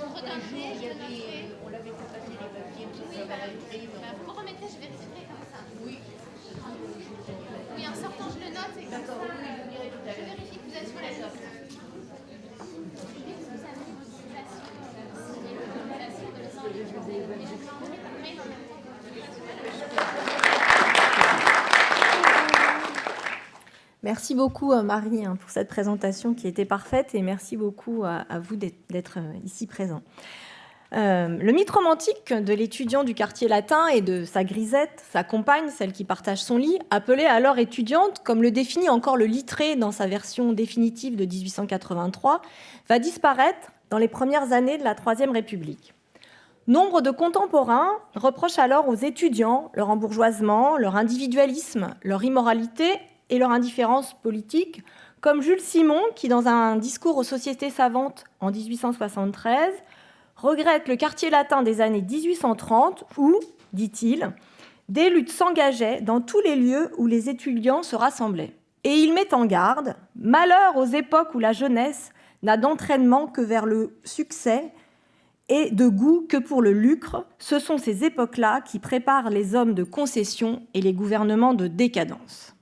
redonnerai, je noterai. On l'avait fait passer les papiers, tout ça, Bah, écrit. vous me remettrez, je vérifierai comme ça. Oui. Oui, en sortant, je le note et comme D'accord, ça, oui, je dirai tout à je l'heure. vérifie que vous êtes sur la liste. Merci beaucoup Marie pour cette présentation qui était parfaite et merci beaucoup à vous d'être ici présent. Le mythe romantique de l'étudiant du quartier latin et de sa grisette, sa compagne, celle qui partage son lit, appelée alors étudiante, comme le définit encore le Littré dans sa version définitive de 1883, va disparaître dans les premières années de la Troisième République. Nombre de contemporains reprochent alors aux étudiants leur embourgeoisement, leur individualisme, leur immoralité et leur indifférence politique, comme Jules Simon qui, dans un discours aux Sociétés savantes en 1873, regrette le quartier latin des années 1830 où, dit-il, des luttes s'engageaient dans tous les lieux où les étudiants se rassemblaient. Et il met en garde « Malheur aux époques où la jeunesse n'a d'entraînement que vers le succès et de goût que pour le lucre, ce sont ces époques-là qui préparent les hommes de concession et les gouvernements de décadence. »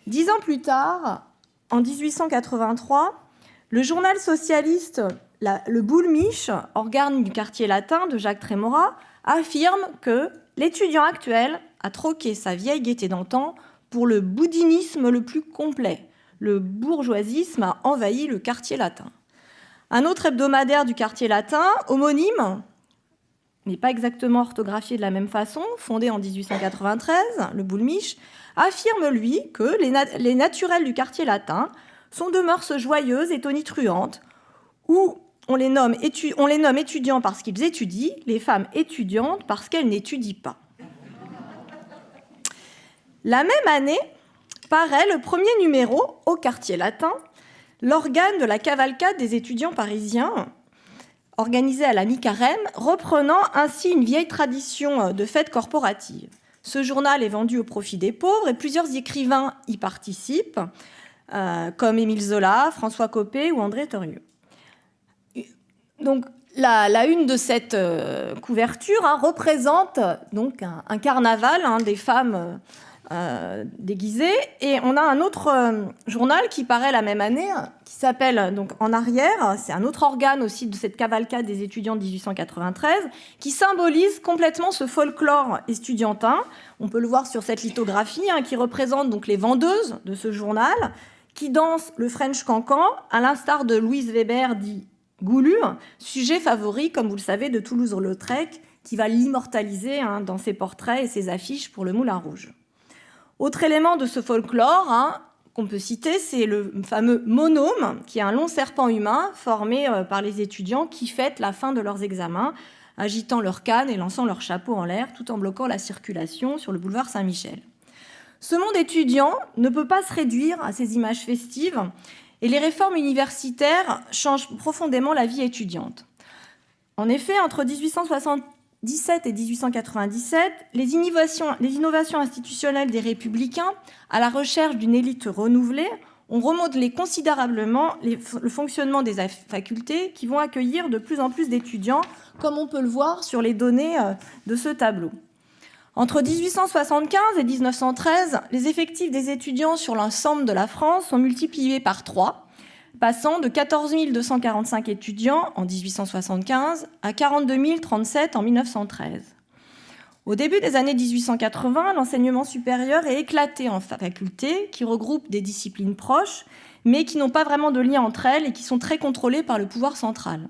10 ans plus tard, en 1883, le journal socialiste Le Boulmiche, organe du quartier latin de Jacques Trémora, affirme que l'étudiant actuel a troqué sa vieille gaieté d'antan pour le boudinisme le plus complet. Le bourgeoisisme a envahi le quartier latin. Un autre hebdomadaire du quartier latin, homonyme, mais pas exactement orthographié de la même façon, fondé en 1893, le Boulmiche, affirme, lui, que les naturels du quartier latin sont de mœurs joyeuses et tonitruantes, où on les nomme étudiants parce qu'ils étudient, les femmes étudiantes parce qu'elles n'étudient pas. La même année paraît le premier numéro, au quartier latin, l'organe de la cavalcade des étudiants parisiens, organisé à la mi-carême, reprenant ainsi une vieille tradition de fête corporative. Ce journal est vendu au profit des pauvres et plusieurs écrivains y participent, comme Émile Zola, François Coppée ou André Thoriot. Donc, la une de cette couverture représente donc un carnaval des femmes déguisées. Et on a un autre journal qui paraît la même année, qui s'appelle donc En arrière. C'est un autre organe aussi de cette cavalcade des étudiants de 1893, qui symbolise complètement ce folklore estudiantin. On peut le voir sur cette lithographie, qui représente donc les vendeuses de ce journal, qui dansent le French cancan, à l'instar de Louise Weber, dit Goulu, sujet favori, comme vous le savez, de Toulouse-Lautrec, qui va l'immortaliser dans ses portraits et ses affiches pour le Moulin Rouge. Autre élément de ce folklore qu'on peut citer, c'est le fameux monôme, qui est un long serpent humain formé par les étudiants qui fêtent la fin de leurs examens, agitant leurs cannes et lançant leurs chapeaux en l'air, tout en bloquant la circulation sur le boulevard Saint-Michel. Ce monde étudiant ne peut pas se réduire à ces images festives, et les réformes universitaires changent profondément la vie étudiante. En effet, entre 1877 et 1897, les innovations institutionnelles des Républicains, à la recherche d'une élite renouvelée, ont remodelé considérablement le fonctionnement des facultés qui vont accueillir de plus en plus d'étudiants, comme on peut le voir sur les données de ce tableau. Entre 1875 et 1913, les effectifs des étudiants sur l'ensemble de la France sont multipliés par 3, passant de 14 245 étudiants en 1875 à 42 037 en 1913. Au début des années 1880, l'enseignement supérieur est éclaté en facultés qui regroupent des disciplines proches, mais qui n'ont pas vraiment de lien entre elles et qui sont très contrôlées par le pouvoir central.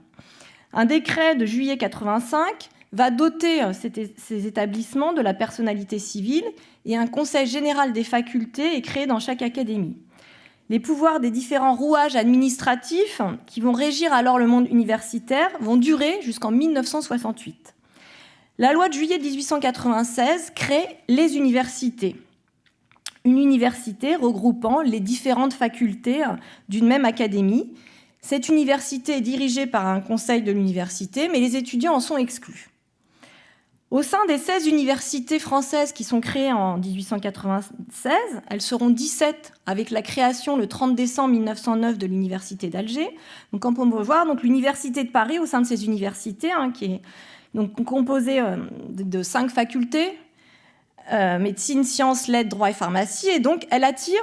Un décret de juillet 85 va doter ces établissements de la personnalité civile et un conseil général des facultés est créé dans chaque académie. Les pouvoirs des différents rouages administratifs qui vont régir alors le monde universitaire vont durer jusqu'en 1968. La loi de juillet 1896 crée les universités. Une université regroupant les différentes facultés d'une même académie. Cette université est dirigée par un conseil de l'université, mais les étudiants en sont exclus. Au sein des 16 universités françaises qui sont créées en 1896, elles seront 17 avec la création le 30 décembre 1909 de l'université d'Alger. Donc, comme on peut voir, donc, l'université de Paris, au sein de ces universités, qui est donc composée de 5 facultés, médecine, sciences, lettres, droit et pharmacie, et donc elle attire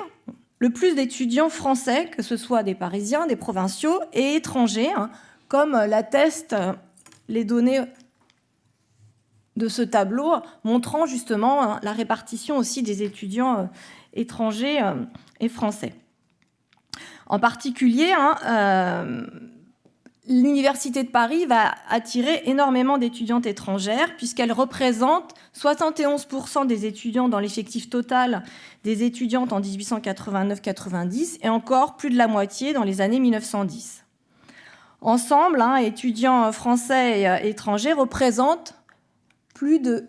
le plus d'étudiants français, que ce soit des Parisiens, des provinciaux et étrangers, comme l'attestent les données de ce tableau, montrant justement la répartition aussi des étudiants étrangers et français. En particulier, l'Université de Paris va attirer énormément d'étudiantes étrangères, puisqu'elle représente 71% des étudiants dans l'effectif total des étudiantes en 1889-90, et encore plus de la moitié dans les années 1910. Ensemble, étudiants français et étrangers représentent plus de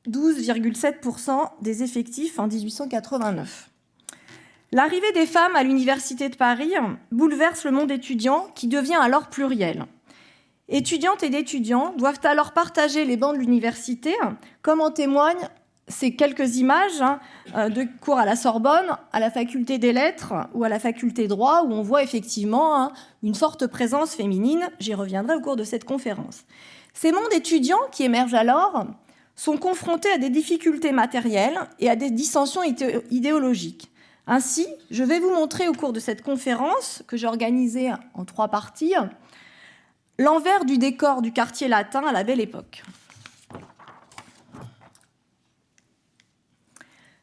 12,7% des effectifs en 1889. L'arrivée des femmes à l'Université de Paris bouleverse le monde étudiant qui devient alors pluriel. Étudiantes et étudiants doivent alors partager les bancs de l'université, comme en témoignent ces quelques images de cours à la Sorbonne, à la faculté des lettres ou à la faculté de droit, où on voit effectivement une forte présence féminine. J'y reviendrai au cours de cette conférence. Ces mondes étudiants qui émergent alors sont confrontés à des difficultés matérielles et à des dissensions idéologiques. Ainsi, je vais vous montrer au cours de cette conférence, que j'ai organisée en 3 parties, l'envers du décor du quartier latin à la Belle Époque.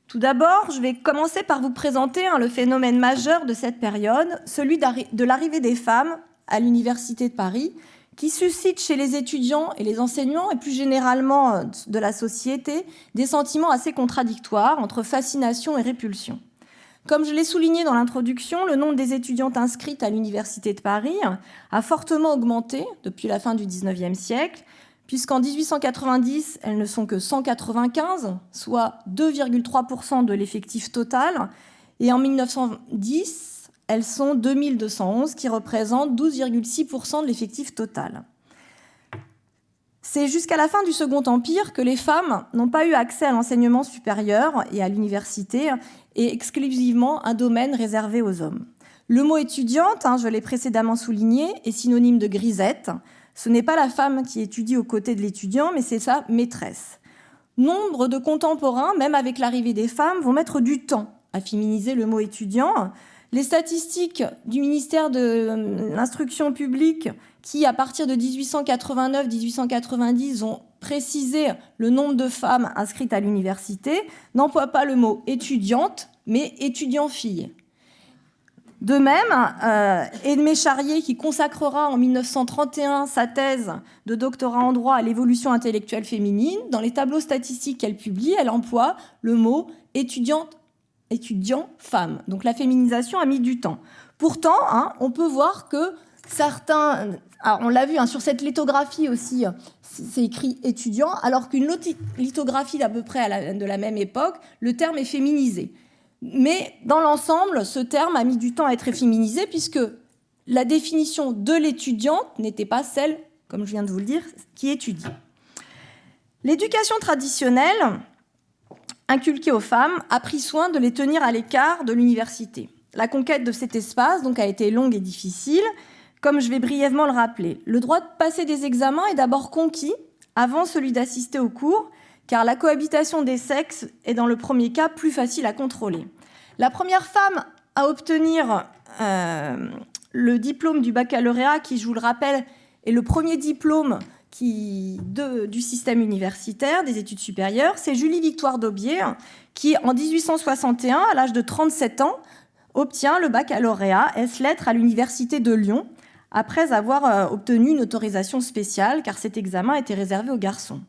Tout d'abord, je vais commencer par vous présenter le phénomène majeur de cette période, celui de l'arrivée des femmes à l'Université de Paris, qui suscite chez les étudiants et les enseignants, et plus généralement de la société, des sentiments assez contradictoires entre fascination et répulsion. Comme je l'ai souligné dans l'introduction, le nombre des étudiantes inscrites à l'Université de Paris a fortement augmenté depuis la fin du XIXe siècle, puisqu'en 1890, elles ne sont que 195, soit 2,3% de l'effectif total, et en 1910, elles sont 2211, qui représentent 12,6% de l'effectif total. C'est jusqu'à la fin du Second Empire que les femmes n'ont pas eu accès à l'enseignement supérieur et à l'université, et exclusivement un domaine réservé aux hommes. Le mot étudiante, je l'ai précédemment souligné, est synonyme de grisette. Ce n'est pas la femme qui étudie aux côtés de l'étudiant, mais c'est sa maîtresse. Nombre de contemporains, même avec l'arrivée des femmes, vont mettre du temps à féminiser le mot étudiant. Les statistiques du ministère de l'Instruction publique, qui, à partir de 1889-1890, ont précisé le nombre de femmes inscrites à l'université, n'emploient pas le mot étudiante, mais étudiant-fille. De même, Aimée Charrier, qui consacrera en 1931 sa thèse de doctorat en droit à l'évolution intellectuelle féminine, dans les tableaux statistiques qu'elle publie, elle emploie le mot étudiant-femme. Donc la féminisation a mis du temps. Pourtant, on peut voir que certains... Alors on l'a vu, sur cette lithographie aussi, c'est écrit étudiant, alors qu'une autre lithographie d'à peu près de la même époque, le terme est féminisé. Mais dans l'ensemble, ce terme a mis du temps à être féminisé, puisque la définition de l'étudiante n'était pas celle, comme je viens de vous le dire, qui étudie. L'éducation traditionnelle inculquée aux femmes a pris soin de les tenir à l'écart de l'université. La conquête de cet espace donc, a été longue et difficile, comme je vais brièvement le rappeler. Le droit de passer des examens est d'abord conquis avant celui d'assister aux cours, car la cohabitation des sexes est dans le premier cas plus facile à contrôler. La première femme à obtenir le diplôme du baccalauréat, qui, je vous le rappelle, est le premier diplôme du système universitaire, des études supérieures, c'est Julie-Victoire Daubié, qui, en 1861, à l'âge de 37 ans, obtient le baccalauréat ès-lettres à l'université de Lyon, après avoir obtenu une autorisation spéciale, car cet examen était réservé aux garçons.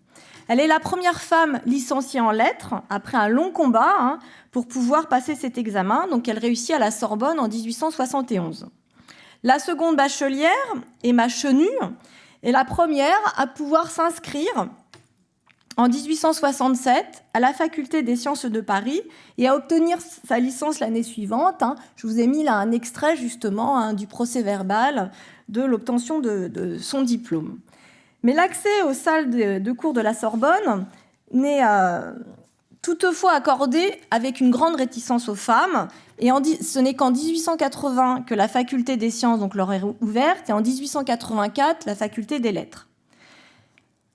Elle est la première femme licenciée en lettres, après un long combat, pour pouvoir passer cet examen. Donc elle réussit à la Sorbonne en 1871. La seconde bachelière, Emma Chenu, est la première à pouvoir s'inscrire en 1867 à la Faculté des sciences de Paris et à obtenir sa licence l'année suivante. Je vous ai mis là un extrait justement du procès-verbal de l'obtention de son diplôme. Mais l'accès aux salles de cours de la Sorbonne n'est toutefois accordé avec une grande réticence aux femmes. Et ce n'est qu'en 1880 que la faculté des sciences donc, leur est ouverte, et en 1884, la faculté des lettres.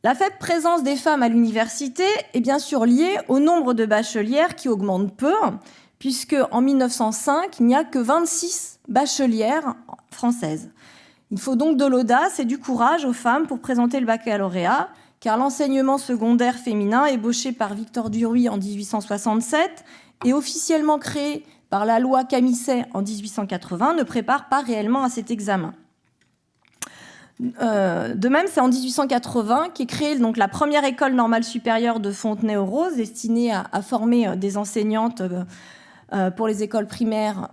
La faible présence des femmes à l'université est bien sûr liée au nombre de bachelières qui augmente peu, puisque en 1905, il n'y a que 26 bachelières françaises. Il faut donc de l'audace et du courage aux femmes pour présenter le baccalauréat, car l'enseignement secondaire féminin, ébauché par Victor Duruy en 1867 et officiellement créé par la loi Camisset en 1880, ne prépare pas réellement à cet examen. De même, c'est en 1880 qu'est créée donc, la première école normale supérieure de Fontenay-aux-Roses, destinée à former des enseignantes pour les écoles primaires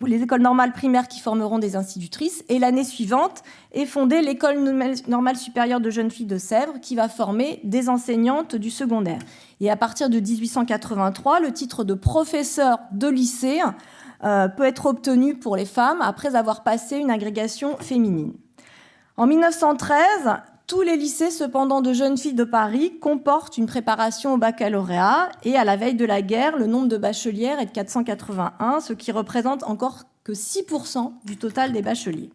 les écoles normales primaires qui formeront des institutrices. Et l'année suivante est fondée l'école normale supérieure de jeunes filles de Sèvres qui va former des enseignantes du secondaire. Et à partir de 1883, le titre de professeur de lycée peut être obtenu pour les femmes après avoir passé une agrégation féminine. En 1913, tous les lycées, cependant, de jeunes filles de Paris comportent une préparation au baccalauréat et à la veille de la guerre, le nombre de bachelières est de 481, ce qui représente encore que 6% du total des bacheliers.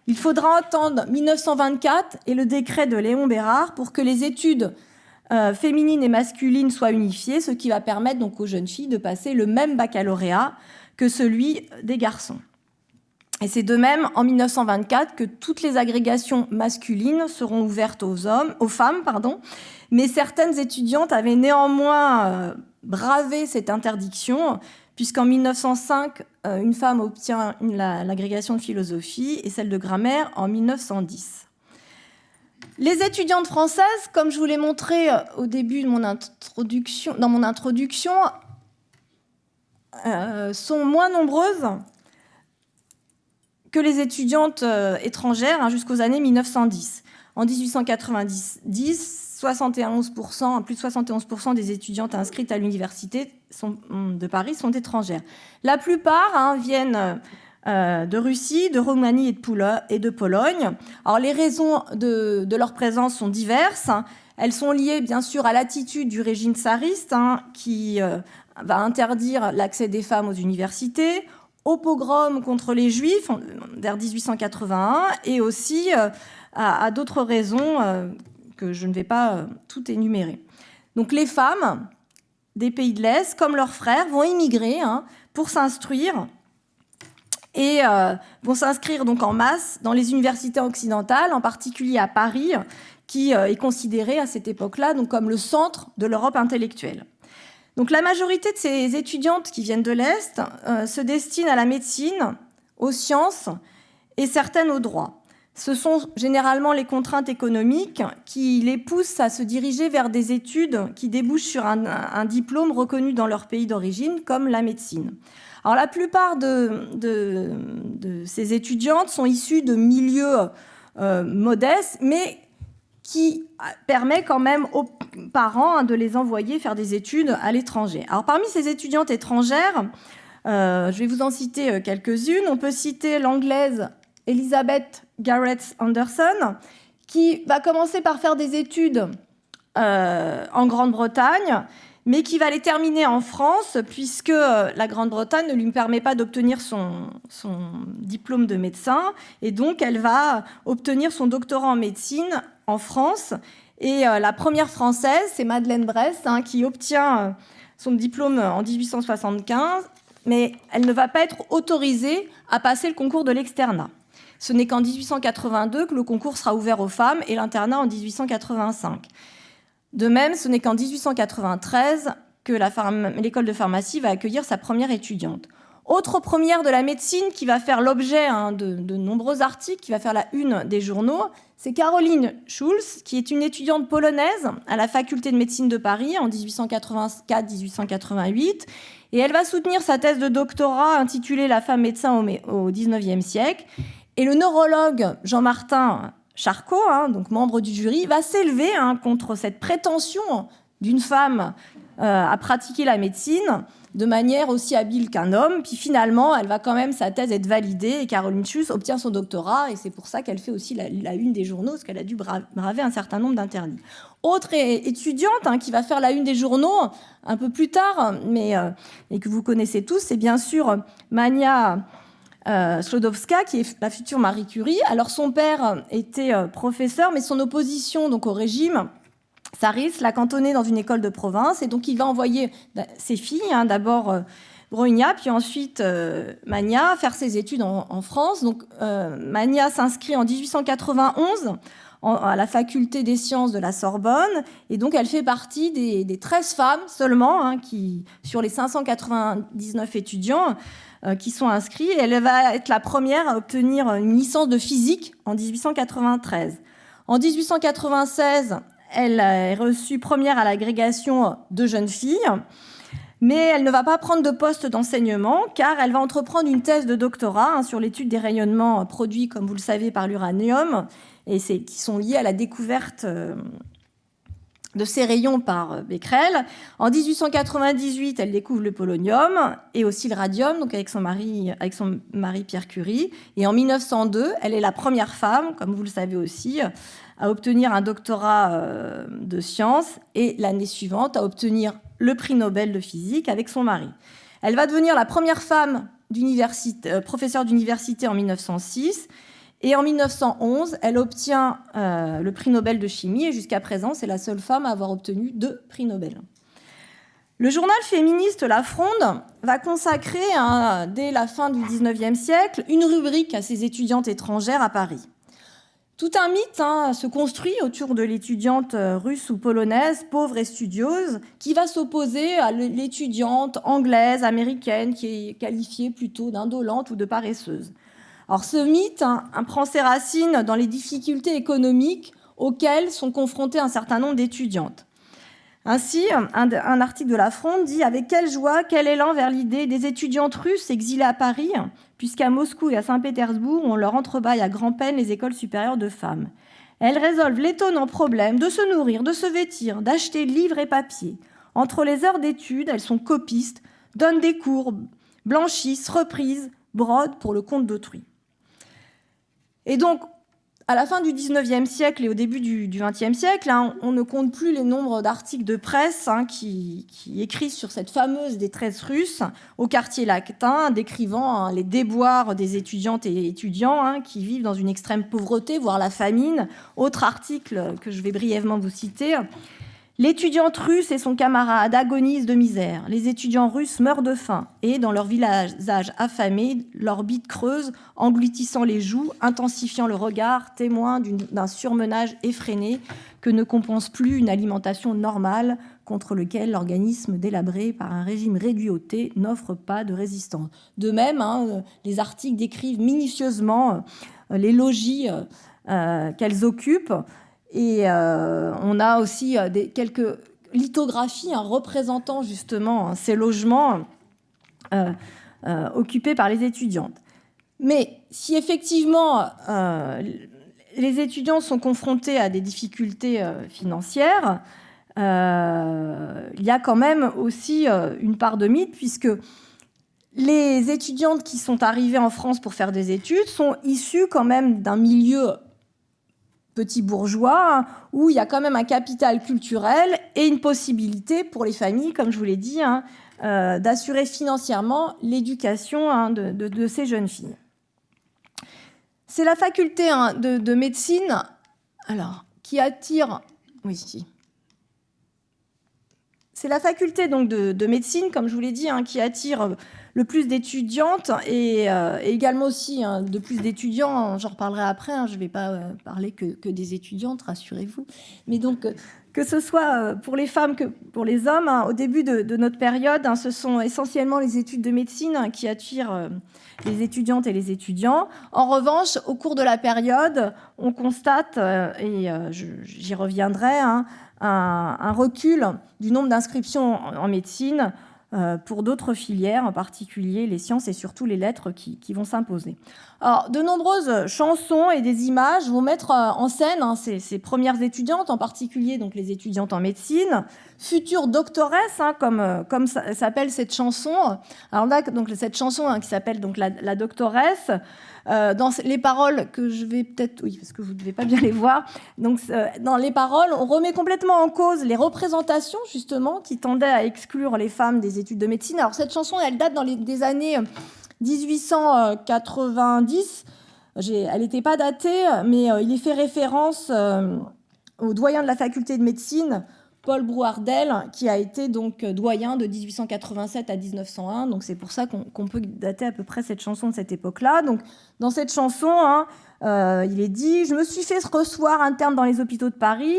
Il faudra attendre 1924 et le décret de Léon Bérard pour que les études féminines et masculines soient unifiées, ce qui va permettre donc aux jeunes filles de passer le même baccalauréat que celui des garçons. Et c'est de même en 1924 que toutes les agrégations masculines seront ouvertes aux femmes, mais certaines étudiantes avaient néanmoins bravé cette interdiction, puisqu'en 1905, une femme obtient l'agrégation de philosophie et celle de grammaire en 1910. Les étudiantes françaises, comme je vous l'ai montré au début de mon introduction, sont moins nombreuses que les étudiantes étrangères jusqu'aux années 1910. En 1890, plus de 71% des étudiantes inscrites à l'université de Paris sont étrangères. La plupart viennent de Russie, de Roumanie et de Pologne. Alors, les raisons de leur présence sont diverses. Elles sont liées, bien sûr, à l'attitude du régime tsariste qui va interdire l'accès des femmes aux universités, au pogrom contre les Juifs vers 1881 et aussi à d'autres raisons que je ne vais pas tout énumérer. Donc les femmes des pays de l'Est, comme leurs frères, vont immigrer pour s'instruire et vont s'inscrire donc en masse dans les universités occidentales, en particulier à Paris, qui est considéré à cette époque-là donc comme le centre de l'Europe intellectuelle. Donc la majorité de ces étudiantes qui viennent de l'Est se destinent à la médecine, aux sciences et certaines au droit. Ce sont généralement les contraintes économiques qui les poussent à se diriger vers des études qui débouchent sur un diplôme reconnu dans leur pays d'origine, comme la médecine. Alors la plupart de ces étudiantes sont issues de milieux modestes, mais qui permet quand même aux parents de les envoyer faire des études à l'étranger. Alors, parmi ces étudiantes étrangères, je vais vous en citer quelques-unes. On peut citer l'anglaise Elizabeth Garrett Anderson, qui va commencer par faire des études en Grande-Bretagne, mais qui va les terminer en France, puisque la Grande-Bretagne ne lui permet pas d'obtenir son diplôme de médecin, et donc elle va obtenir son doctorat en médecine en France. Et la première française, c'est Madeleine Brest, qui obtient son diplôme en 1875, mais elle ne va pas être autorisée à passer le concours de l'externat. Ce n'est qu'en 1882 que le concours sera ouvert aux femmes et l'internat en 1885. De même, ce n'est qu'en 1893 que l'école de pharmacie va accueillir sa première étudiante. Autre première de la médecine qui va faire l'objet de nombreux articles, qui va faire la une des journaux, c'est Caroline Schulz, qui est une étudiante polonaise à la faculté de médecine de Paris en 1884-1888. Et elle va soutenir sa thèse de doctorat intitulée « La femme médecin au XIXe siècle ». Et le neurologue Jean-Martin Charcot, donc membre du jury, va s'élever contre cette prétention d'une femme à pratiquer la médecine de manière aussi habile qu'un homme. Puis finalement, elle va quand même, sa thèse être validée et Caroline Schuss obtient son doctorat. Et c'est pour ça qu'elle fait aussi la une des journaux, parce qu'elle a dû braver un certain nombre d'interdits. Autre étudiante qui va faire la une des journaux un peu plus tard, et que vous connaissez tous, c'est bien sûr Mania Sklodowska, qui est la future Marie Curie. Alors son père était professeur, mais son opposition donc au régime tsariste l'a cantonné dans une école de province, et donc il va envoyer ses filles, d'abord Brogna, puis ensuite Mania, faire ses études en France. Donc Mania s'inscrit en 1891 à la faculté des sciences de la Sorbonne, et donc elle fait partie des 13 femmes seulement, qui, sur les 599 étudiants qui sont inscrits, et elle va être la première à obtenir une licence de physique en 1893. En 1896, elle est reçue première à l'agrégation de jeunes filles, mais elle ne va pas prendre de poste d'enseignement, car elle va entreprendre une thèse de doctorat sur l'étude des rayonnements produits, comme vous le savez, par l'uranium, et qui sont liés à la découverte de ces rayons par Becquerel. En 1898, elle découvre le polonium et aussi le radium, donc avec son mari Pierre Curie. Et en 1902, elle est la première femme, comme vous le savez aussi, à obtenir un doctorat de sciences, et l'année suivante à obtenir le prix Nobel de physique avec son mari. Elle va devenir la première femme professeure d'université en 1906, et en 1911, elle obtient le prix Nobel de chimie, et jusqu'à présent, c'est la seule femme à avoir obtenu 2 prix Nobel. Le journal féministe La Fronde va consacrer, dès la fin du XIXe siècle, une rubrique à ses étudiantes étrangères à Paris. Tout un mythe se construit autour de l'étudiante russe ou polonaise, pauvre et studieuse, qui va s'opposer à l'étudiante anglaise, américaine, qui est qualifiée plutôt d'indolente ou de paresseuse. Alors ce mythe prend ses racines dans les difficultés économiques auxquelles sont confrontées un certain nombre d'étudiantes. Ainsi, un article de La Fronde dit « Avec quelle joie, quel élan vers l'idée des étudiantes russes exilées à Paris, puisqu'à Moscou et à Saint-Pétersbourg, on leur entrebâille à grand-peine les écoles supérieures de femmes. Elles résolvent l'étonnant problème de se nourrir, de se vêtir, d'acheter livres et papiers. Entre les heures d'études, elles sont copistes, donnent des cours, blanchissent, reprisent, brodent pour le compte d'autrui. » Et donc, à la fin du XIXe siècle et au début du XXe siècle, on ne compte plus les nombres d'articles de presse qui écrivent sur cette fameuse détresse russe au quartier latin, décrivant les déboires des étudiantes et étudiants qui vivent dans une extrême pauvreté, voire la famine. Autre article que je vais brièvement vous citer. L'étudiante russe et son camarade agonisent de misère. Les étudiants russes meurent de faim et, dans leur visage affamé, leur bite creuse, engloutissant les joues, intensifiant le regard, témoin d'un surmenage effréné que ne compense plus une alimentation normale contre lequel l'organisme délabré par un régime réduit au thé n'offre pas de résistance. De même, les articles décrivent minutieusement les logis qu'elles occupent. Et on a aussi quelques lithographies représentant justement ces logements occupés par les étudiantes. Mais si effectivement les étudiants sont confrontés à des difficultés financières, il y a quand même aussi une part de mythe, puisque les étudiantes qui sont arrivées en France pour faire des études sont issues quand même d'un milieu petit bourgeois, où il y a quand même un capital culturel et une possibilité pour les familles, comme je vous l'ai dit, d'assurer financièrement l'éducation de ces jeunes filles. C'est la faculté de médecine qui attire... Oui, si. C'est la faculté donc, de médecine, comme je vous l'ai dit, qui attire le plus d'étudiantes et également aussi de plus d'étudiants. J'en reparlerai après, je ne vais pas parler que des étudiantes, rassurez-vous. Mais donc, que ce soit pour les femmes que pour les hommes, au début de notre période, ce sont essentiellement les études de médecine qui attirent les étudiantes et les étudiants. En revanche, au cours de la période, on constate, et j'y reviendrai, un recul du nombre d'inscriptions en médecine, pour d'autres filières, en particulier les sciences et surtout les lettres qui vont s'imposer. Alors, de nombreuses chansons et des images vont mettre en scène ces premières étudiantes, en particulier donc les étudiantes en médecine, futures doctoresses, comme s'appelle cette chanson. Alors là, donc cette chanson qui s'appelle donc la doctoresse. Dans les paroles que je vais peut-être... Oui, parce que vous ne devez pas bien les voir. Donc, dans les paroles, on remet complètement en cause les représentations, justement, qui tendaient à exclure les femmes des études de médecine. Alors, cette chanson, elle date des années 1890. Elle n'était pas datée, mais il est fait référence au doyen de la faculté de médecine, Paul Brouardel, qui a été donc doyen de 1887 à 1901. Donc c'est pour ça qu'on peut dater à peu près cette chanson de cette époque-là. Donc dans cette chanson, il est dit « Je me suis fait recevoir interne dans les hôpitaux de Paris.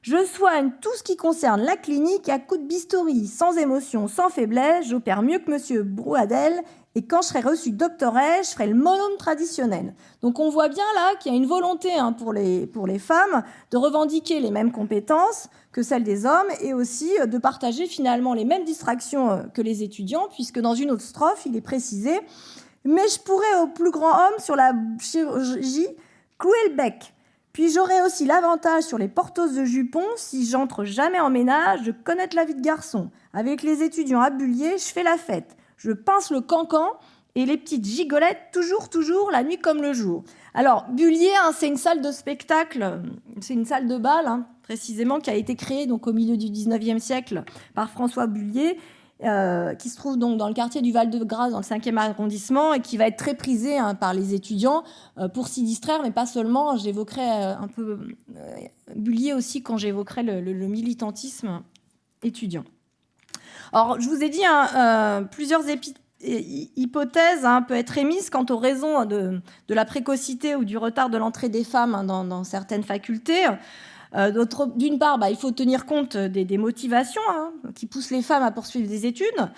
Je soigne tout ce qui concerne la clinique à coups de bistouri, sans émotion, sans faiblesse. J'opère mieux que monsieur Brouardel. Et quand je serai reçue doctoresse, je ferai le monôme traditionnel. » Donc on voit bien là qu'il y a une volonté pour les femmes de revendiquer les mêmes compétences que celles des hommes et aussi de partager finalement les mêmes distractions que les étudiants, puisque dans une autre strophe, il est précisé « Mais je pourrais au plus grand homme sur la chirurgie clouer le bec. Puis j'aurai aussi l'avantage sur les porteuses de jupons, si j'entre jamais en ménage, de connaître la vie de garçon. Avec les étudiants à Bullier, je fais la fête. Je pince le cancan et les petites gigolettes, toujours, la nuit comme le jour. » Alors, Bullier, c'est une salle de spectacle, c'est une salle de bal, précisément, qui a été créée donc, au milieu du 19e siècle par François Bullier, qui se trouve donc dans le quartier du Val-de-Grâce, dans le 5e arrondissement, et qui va être très prisé par les étudiants pour s'y distraire, mais pas seulement. J'évoquerai un peu Bullier aussi quand j'évoquerai le militantisme étudiant. Alors, je vous ai dit, plusieurs hypothèses peuvent être émises quant aux raisons de la précocité ou du retard de l'entrée des femmes dans certaines facultés. D'une part, il faut tenir compte des motivations qui poussent les femmes à poursuivre des études.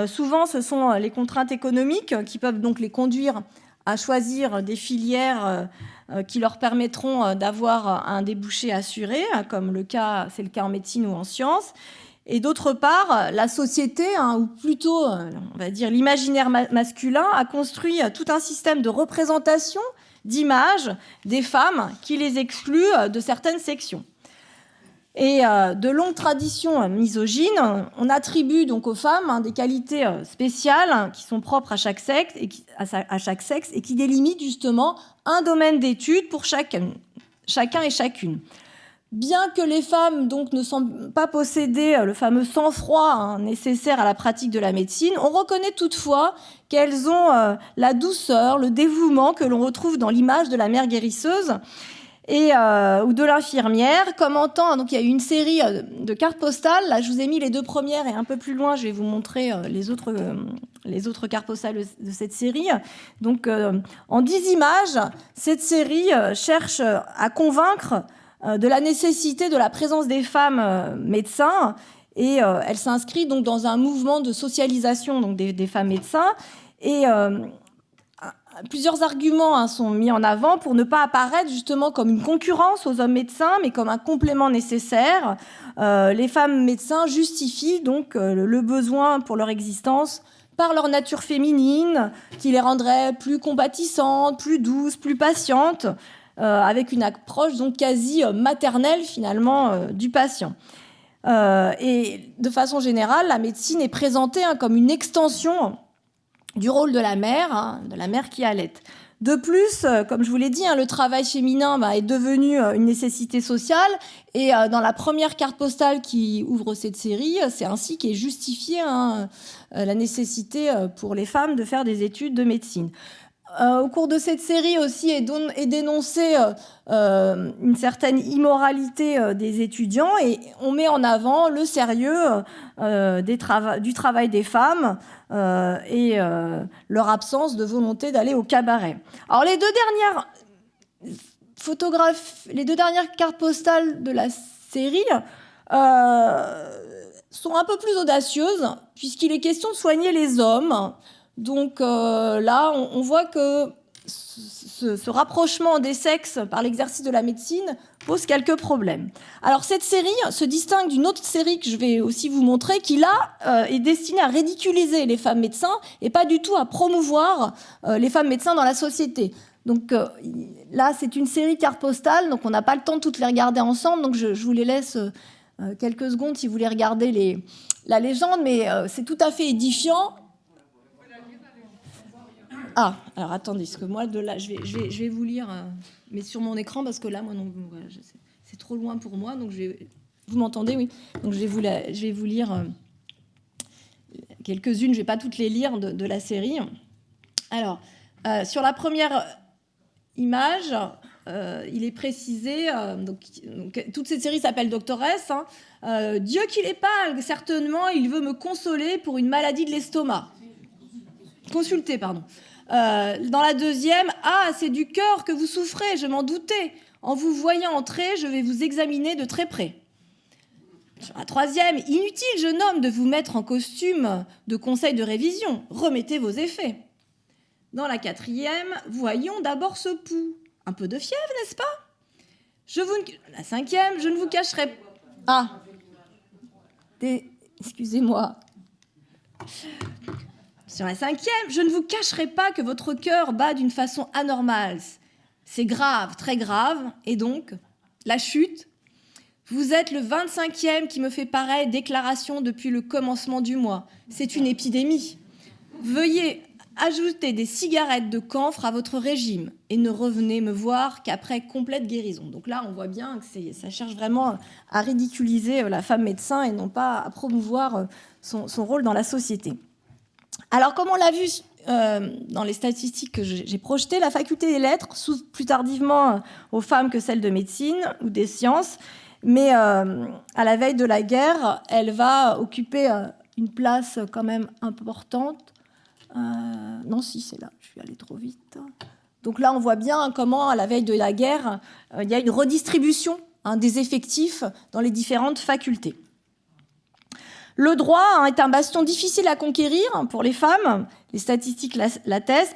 Souvent, ce sont les contraintes économiques qui peuvent donc les conduire à choisir des filières qui leur permettront d'avoir un débouché assuré, comme c'est le cas en médecine ou en sciences. Et d'autre part, la société, ou plutôt, on va dire, l'imaginaire masculin, a construit tout un système de représentation, d'image des femmes qui les exclut de certaines sections. Et de longues traditions misogynes, on attribue donc aux femmes des qualités spéciales qui sont propres à chaque sexe et qui délimitent justement un domaine d'études pour chacun et chacune. Bien que les femmes donc ne semblent pas posséder le fameux sang-froid nécessaire à la pratique de la médecine, on reconnaît toutefois qu'elles ont la douceur, le dévouement que l'on retrouve dans l'image de la mère guérisseuse ou de l'infirmière. Donc il y a eu une série de cartes postales. Là, je vous ai mis les deux premières et un peu plus loin, je vais vous montrer les autres cartes postales de cette série. Donc, en 10 images, cette série cherche à convaincre de la nécessité de la présence des femmes médecins, et elle s'inscrit donc dans un mouvement de socialisation donc des femmes médecins, et plusieurs arguments sont mis en avant pour ne pas apparaître justement comme une concurrence aux hommes médecins, mais comme un complément nécessaire. Les femmes médecins justifient donc le besoin pour leur existence par leur nature féminine, qui les rendrait plus compatissantes, plus douces, plus patientes, avec une approche donc quasi maternelle finalement du patient. Et de façon générale, la médecine est présentée comme une extension du rôle de la mère qui allait. De plus, comme je vous l'ai dit, le travail féminin est devenu une nécessité sociale, et dans la première carte postale qui ouvre cette série, c'est ainsi qu'est justifiée la nécessité pour les femmes de faire des études de médecine. Au cours de cette série aussi est dénoncée une certaine immoralité des étudiants, et on met en avant le sérieux du travail des femmes et leur absence de volonté d'aller au cabaret. Alors les deux dernières cartes postales de la série sont un peu plus audacieuses, puisqu'il est question de soigner les hommes. Donc là, on voit que ce rapprochement des sexes par l'exercice de la médecine pose quelques problèmes. Alors cette série se distingue d'une autre série que je vais aussi vous montrer, qui là est destinée à ridiculiser les femmes médecins et pas du tout à promouvoir les femmes médecins dans la société. Donc là, c'est une série carte postale, donc on n'a pas le temps de toutes les regarder ensemble, donc je vous les laisse quelques secondes si vous voulez regarder la légende, mais c'est tout à fait édifiant. Ah, alors attendez, parce que moi, de là, je vais vous lire, mais sur mon écran, parce que là, moi, non, voilà, c'est trop loin pour moi, donc vous m'entendez, oui. Donc je vais vous lire quelques-unes, je ne vais pas toutes les lire de la série. Alors, sur la première image, il est précisé, donc, toute cette série s'appelle Doctoresse, hein, Dieu qu'il est pâle, certainement, il veut me consoler pour une maladie de l'estomac. Consulter, pardon. Dans la deuxième, ah, c'est du cœur que vous souffrez, je m'en doutais. En vous voyant entrer, je vais vous examiner de très près. Sur la troisième, inutile, jeune homme, de vous mettre en costume de conseil de révision. Remettez vos effets. Dans la quatrième, voyons d'abord ce pouls. Un peu de fièvre, n'est-ce pas? La cinquième, je ne vous cacherai... Ah, excusez-moi. Sur la cinquième, je ne vous cacherai pas que votre cœur bat d'une façon anormale. C'est grave, très grave. Et donc, la chute. Vous êtes le 25e qui me fait pareille déclaration depuis le commencement du mois. C'est une épidémie. Veuillez ajouter des cigarettes de camphre à votre régime et ne revenez me voir qu'après complète guérison. Donc là, on voit bien que ça cherche vraiment à ridiculiser la femme médecin et non pas à promouvoir son rôle dans la société. Alors, comme on l'a vu dans les statistiques que j'ai projetées, la faculté des lettres s'ouvre plus tardivement aux femmes que celle de médecine ou des sciences, mais à la veille de la guerre, elle va occuper une place quand même importante. Non, si, c'est là, je suis allée trop vite. Donc là, on voit bien comment, à la veille de la guerre, il y a une redistribution des effectifs dans les différentes facultés. Le droit est un bastion difficile à conquérir pour les femmes. Les statistiques l'attestent.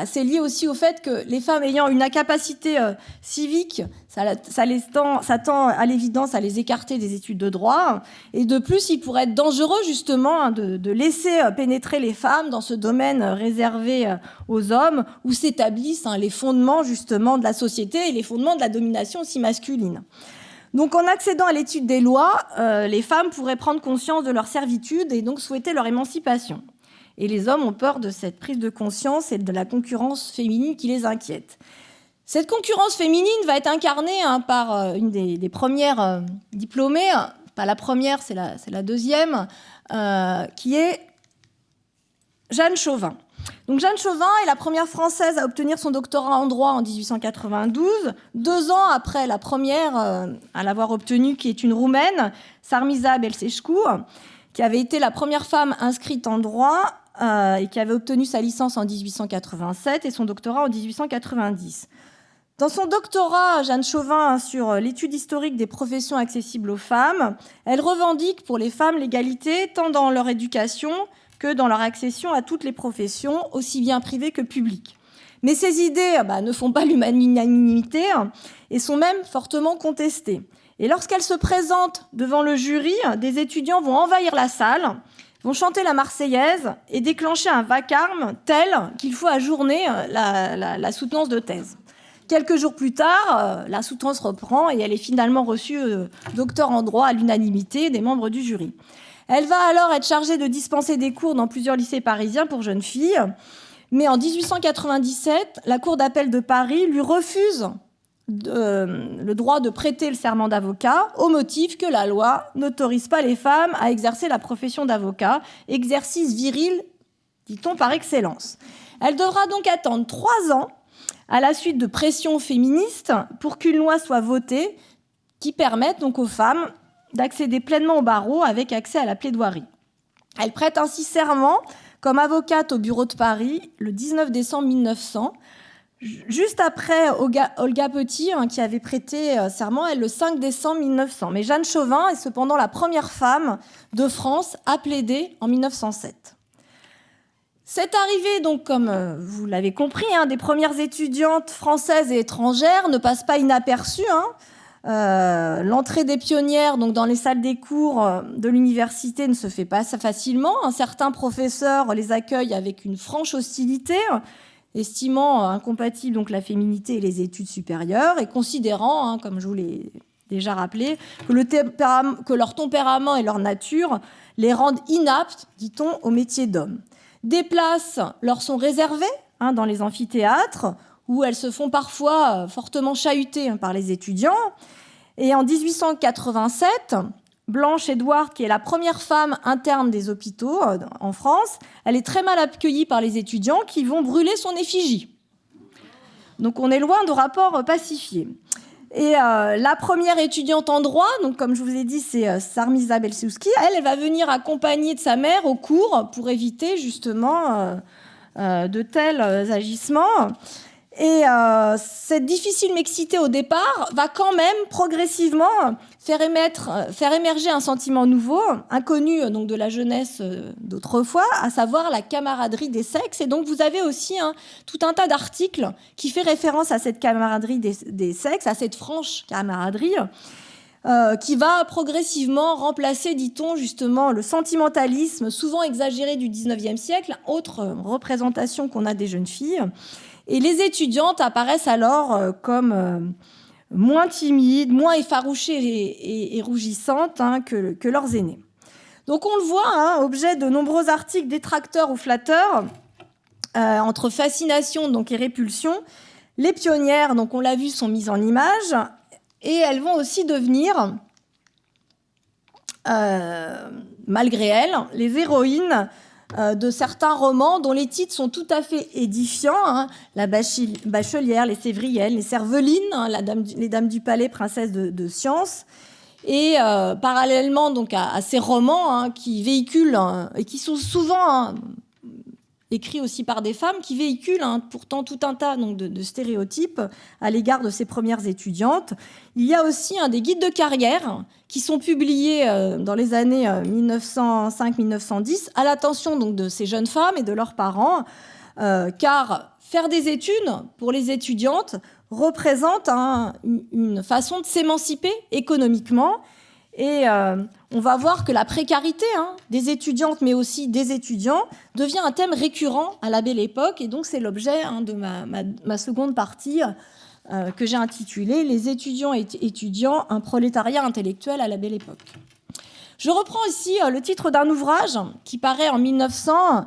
C'est lié aussi au fait que les femmes ayant une incapacité civique, ça tend à l'évidence à les écarter des études de droit. Et de plus, il pourrait être dangereux justement de laisser pénétrer les femmes dans ce domaine réservé aux hommes où s'établissent les fondements justement de la société et les fondements de la domination aussi masculine. Donc, en accédant à l'étude des lois, les femmes pourraient prendre conscience de leur servitude et donc souhaiter leur émancipation. Et les hommes ont peur de cette prise de conscience et de la concurrence féminine qui les inquiète. Cette concurrence féminine va être incarnée par une des premières diplômées, pas la première, c'est la deuxième, qui est Jeanne Chauvin. Donc Jeanne Chauvin est la première Française à obtenir son doctorat en droit en 1892, 2 ans après la première à l'avoir obtenue, qui est une Roumaine, Sarmiza Belceșcu, qui avait été la première femme inscrite en droit et qui avait obtenu sa licence en 1887 et son doctorat en 1890. Dans son doctorat, Jeanne Chauvin, sur l'étude historique des professions accessibles aux femmes, elle revendique pour les femmes l'égalité tant dans leur éducation que dans leur accession à toutes les professions, aussi bien privées que publiques. Mais ces idées ne font pas l'unanimité et sont même fortement contestées. Et lorsqu'elle se présente devant le jury, des étudiants vont envahir la salle, vont chanter la Marseillaise et déclencher un vacarme tel qu'il faut ajourner la soutenance de thèse. Quelques jours plus tard, la soutenance reprend et elle est finalement reçue docteur en droit à l'unanimité des membres du jury. Elle va alors être chargée de dispenser des cours dans plusieurs lycées parisiens pour jeunes filles. Mais en 1897, la Cour d'appel de Paris lui refuse le droit de prêter le serment d'avocat au motif que la loi n'autorise pas les femmes à exercer la profession d'avocat, exercice viril, dit-on, par excellence. Elle devra donc attendre 3 ans à la suite de pressions féministes pour qu'une loi soit votée qui permette donc aux femmes d'accéder pleinement au barreau avec accès à la plaidoirie. Elle prête ainsi serment comme avocate au bureau de Paris le 19 décembre 1900, juste après Olga Petit, qui avait prêté serment, elle, le 5 décembre 1900. Mais Jeanne Chauvin est cependant la première femme de France à plaider en 1907. Cette arrivée, donc, comme vous l'avez compris, des premières étudiantes françaises et étrangères ne passe pas inaperçue. L'entrée des pionnières donc, dans les salles des cours de l'université ne se fait pas facilement. Certains professeurs les accueillent avec une franche hostilité, estimant incompatible donc, la féminité et les études supérieures, et considérant, comme je vous l'ai déjà rappelé, que leur tempérament et leur nature les rendent inaptes, dit-on, au métier d'homme. Des places leur sont réservées dans les amphithéâtres, où elles se font parfois fortement chahutées par les étudiants. Et en 1887, Blanche Edouard, qui est la première femme interne des hôpitaux en France, elle est très mal accueillie par les étudiants qui vont brûler son effigie. Donc on est loin de rapports pacifiés. Et la première étudiante en droit, donc comme je vous ai dit, c'est Sarmisa Belsousski. Elle va venir accompagner de sa mère au cours pour éviter justement de tels agissements. Et cette difficile mixité au départ va quand même progressivement faire émerger un sentiment nouveau, inconnu donc de la jeunesse d'autrefois, à savoir la camaraderie des sexes. Et donc vous avez aussi tout un tas d'articles qui fait référence à cette camaraderie des sexes, à cette franche camaraderie, qui va progressivement remplacer, dit-on, justement, le sentimentalisme souvent exagéré du XIXe siècle, autre représentation qu'on a des jeunes filles. Et les étudiantes apparaissent alors comme moins timides, moins effarouchées et rougissantes que leurs aînés. Donc on le voit, objet de nombreux articles détracteurs ou flatteurs, entre fascination donc, et répulsion. Les pionnières, donc on l'a vu, sont mises en image, et elles vont aussi devenir, malgré elles, les héroïnes de certains romans dont les titres sont tout à fait édifiants. La Bachelière, les Sévrielles, les Cervelines, les Dames du Palais, princesses de science. Et parallèlement donc, à ces romans qui véhiculent, et qui sont souvent écrits aussi par des femmes, qui véhiculent pourtant tout un tas donc, de stéréotypes à l'égard de ces premières étudiantes. Il y a aussi des guides de carrière qui sont publiés dans les années 1905-1910 à l'attention donc, de ces jeunes femmes et de leurs parents, car faire des études pour les étudiantes représente une façon de s'émanciper économiquement. Et on va voir que la précarité des étudiantes, mais aussi des étudiants, devient un thème récurrent à la Belle Époque. Et donc, c'est l'objet de ma seconde partie que j'ai intitulée « Les étudiants et étudiants, un prolétariat intellectuel à la Belle Époque ». Je reprends ici le titre d'un ouvrage qui paraît en 1900,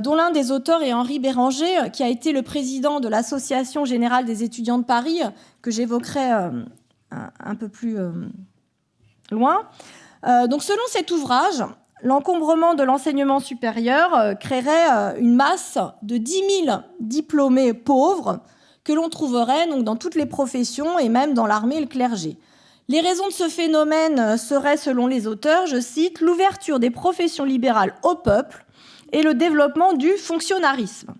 dont l'un des auteurs est Henri Béranger, qui a été le président de l'Association générale des étudiants de Paris, que j'évoquerai un peu plus loin. Donc, selon cet ouvrage, l'encombrement de l'enseignement supérieur créerait une masse de 10 000 diplômés pauvres que l'on trouverait donc, dans toutes les professions et même dans l'armée et le clergé. Les raisons de ce phénomène seraient, selon les auteurs, je cite, « l'ouverture des professions libérales au peuple et le développement du fonctionnarisme »,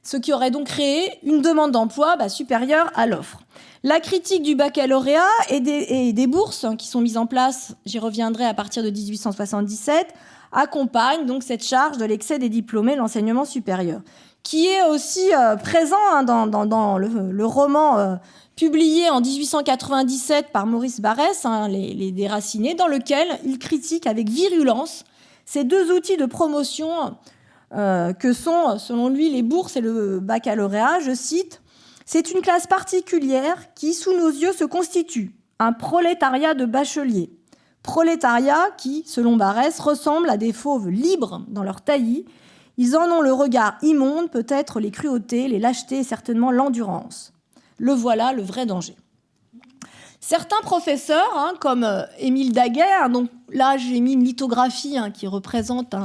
ce qui aurait donc créé une demande d'emploi supérieure à l'offre. La critique du baccalauréat et des bourses qui sont mises en place, j'y reviendrai à partir de 1877, accompagne donc cette charge de l'excès des diplômés de l'enseignement supérieur, qui est aussi présent dans le roman publié en 1897 par Maurice Barrès, Les Déracinés, dans lequel il critique avec virulence ces deux outils de promotion que sont, selon lui, les bourses et le baccalauréat. Je cite, « C'est une classe particulière qui, sous nos yeux, se constitue, un prolétariat de bacheliers. Prolétariat qui, selon Barrès, ressemble à des fauves libres dans leur taillis. Ils en ont le regard immonde, peut-être les cruautés, les lâchetés et certainement l'endurance. Le voilà, le vrai danger. » Certains professeurs, comme Émile Daguerre, donc là j'ai mis une lithographie qui représente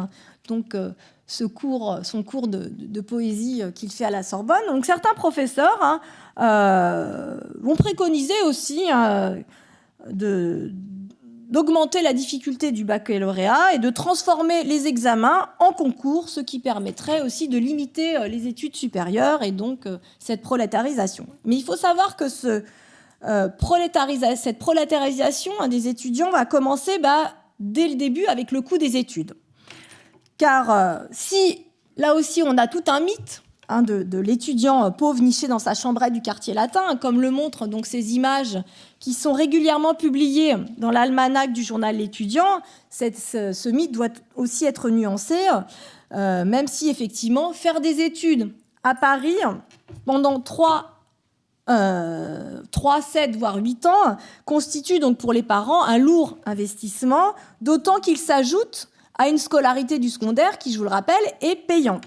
son cours de poésie qu'il fait à la Sorbonne. Donc certains professeurs vont préconiser aussi d'augmenter la difficulté du baccalauréat et de transformer les examens en concours, ce qui permettrait aussi de limiter les études supérieures et donc cette prolétarisation. Mais il faut savoir que cette prolétarisation des étudiants va commencer dès le début avec le coût des études. Car si là aussi, on a tout un mythe de l'étudiant pauvre niché dans sa chambrette du quartier latin, comme le montrent donc ces images qui sont régulièrement publiées dans l'almanach du journal L'Étudiant. Ce mythe doit aussi être nuancé, même si effectivement faire des études à Paris pendant 7, voire 8 ans constitue donc pour les parents un lourd investissement, d'autant qu'il s'ajoute à une scolarité du secondaire qui, je vous le rappelle, est payante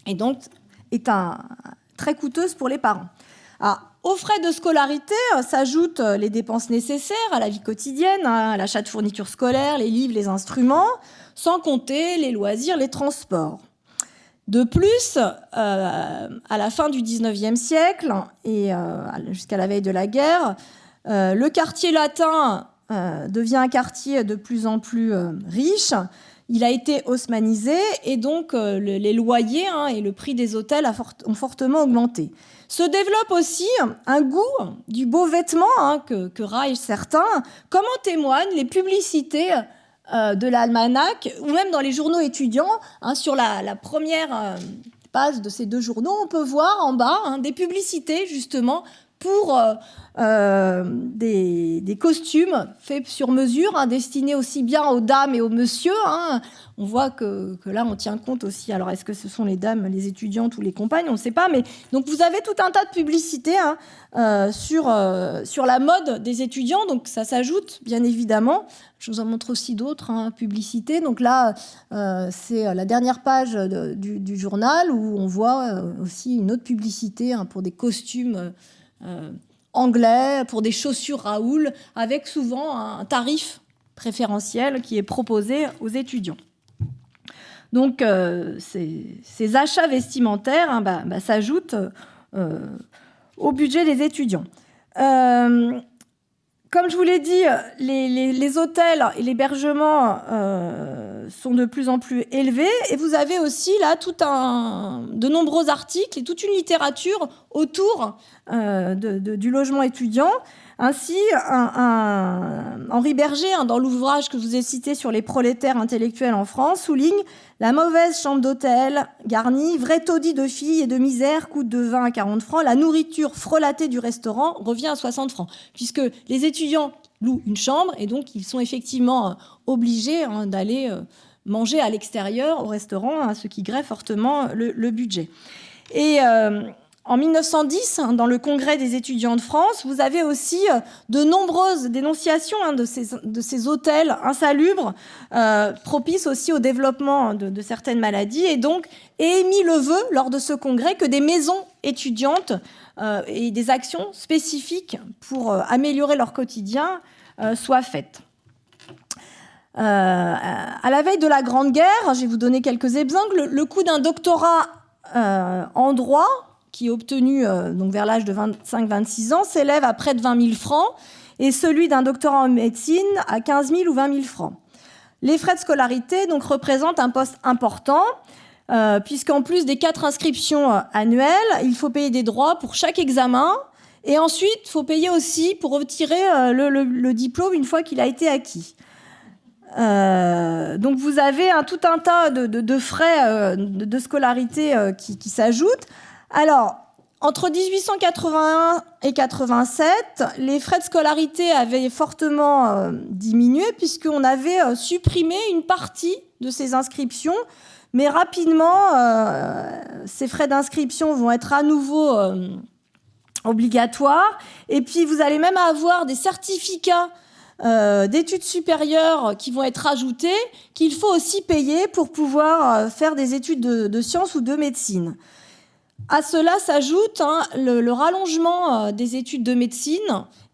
et donc est très coûteuse pour les parents. Alors, aux frais de scolarité s'ajoutent les dépenses nécessaires à la vie quotidienne, à l'achat de fournitures scolaires, les livres, les instruments, sans compter les loisirs, les transports. De plus, à la fin du XIXe siècle et jusqu'à la veille de la guerre, le quartier latin devient un quartier de plus en plus riche. Il a été haussmannisé et donc les loyers et le prix des hôtels ont fortement augmenté. Se développe aussi un goût du beau vêtement que raillent certains, comme en témoignent les publicités de l'almanach ou même dans les journaux étudiants. Sur la première page de ces 2 journaux, on peut voir en bas des publicités justement pour des costumes faits sur mesure, destinés aussi bien aux dames et aux messieurs. On voit que là, on tient compte aussi. Alors, est-ce que ce sont les dames, les étudiantes ou les compagnes? On ne sait pas. Mais donc, vous avez tout un tas de publicités sur la mode des étudiants. Donc, ça s'ajoute, bien évidemment. Je vous en montre aussi d'autres publicités. Donc là, c'est la dernière page du journal où on voit aussi une autre publicité pour des costumes anglais, pour des chaussures Raoul, avec souvent un tarif préférentiel qui est proposé aux étudiants. Donc, ces achats vestimentaires s'ajoutent au budget des étudiants. Comme je vous l'ai dit, les hôtels et l'hébergement sont de plus en plus élevés. Et vous avez aussi là de nombreux articles et toute une littérature autour du logement étudiant. Ainsi, Henri Berger, dans l'ouvrage que je vous ai cité sur les prolétaires intellectuels en France, souligne « La mauvaise chambre d'hôtel garnie, vrai taudis de filles et de misère, coûte de 20 à 40 francs. La nourriture frelatée du restaurant revient à 60 francs. » Puisque les étudiants louent une chambre et donc ils sont effectivement obligés d'aller manger à l'extérieur au restaurant, ce qui grève fortement le budget. Et en 1910, dans le Congrès des étudiants de France, vous avez aussi de nombreuses dénonciations de ces hôtels insalubres, propices aussi au développement de certaines maladies, et donc est émis le vœu lors de ce congrès que des maisons étudiantes et des actions spécifiques pour améliorer leur quotidien soient faites. À la veille de la Grande Guerre, je vais vous donner quelques exemples. Le coût d'un doctorat en droit, qui est obtenu donc vers l'âge de 25-26 ans, s'élève à près de 20 000 francs, et celui d'un doctorat en médecine à 15 000 ou 20 000 francs. Les frais de scolarité donc, représentent un poste important, puisqu'en plus des 4 inscriptions annuelles, il faut payer des droits pour chaque examen, et ensuite, il faut payer aussi pour retirer le diplôme une fois qu'il a été acquis. Donc vous avez tout un tas de frais de scolarité qui s'ajoutent. Alors, entre 1881 et 87, les frais de scolarité avaient fortement diminué puisqu'on avait supprimé une partie de ces inscriptions. Mais rapidement, ces frais d'inscription vont être à nouveau obligatoires. Et puis, vous allez même avoir des certificats d'études supérieures qui vont être ajoutés, qu'il faut aussi payer pour pouvoir faire des études de sciences ou de médecine. À cela s'ajoute le rallongement des études de médecine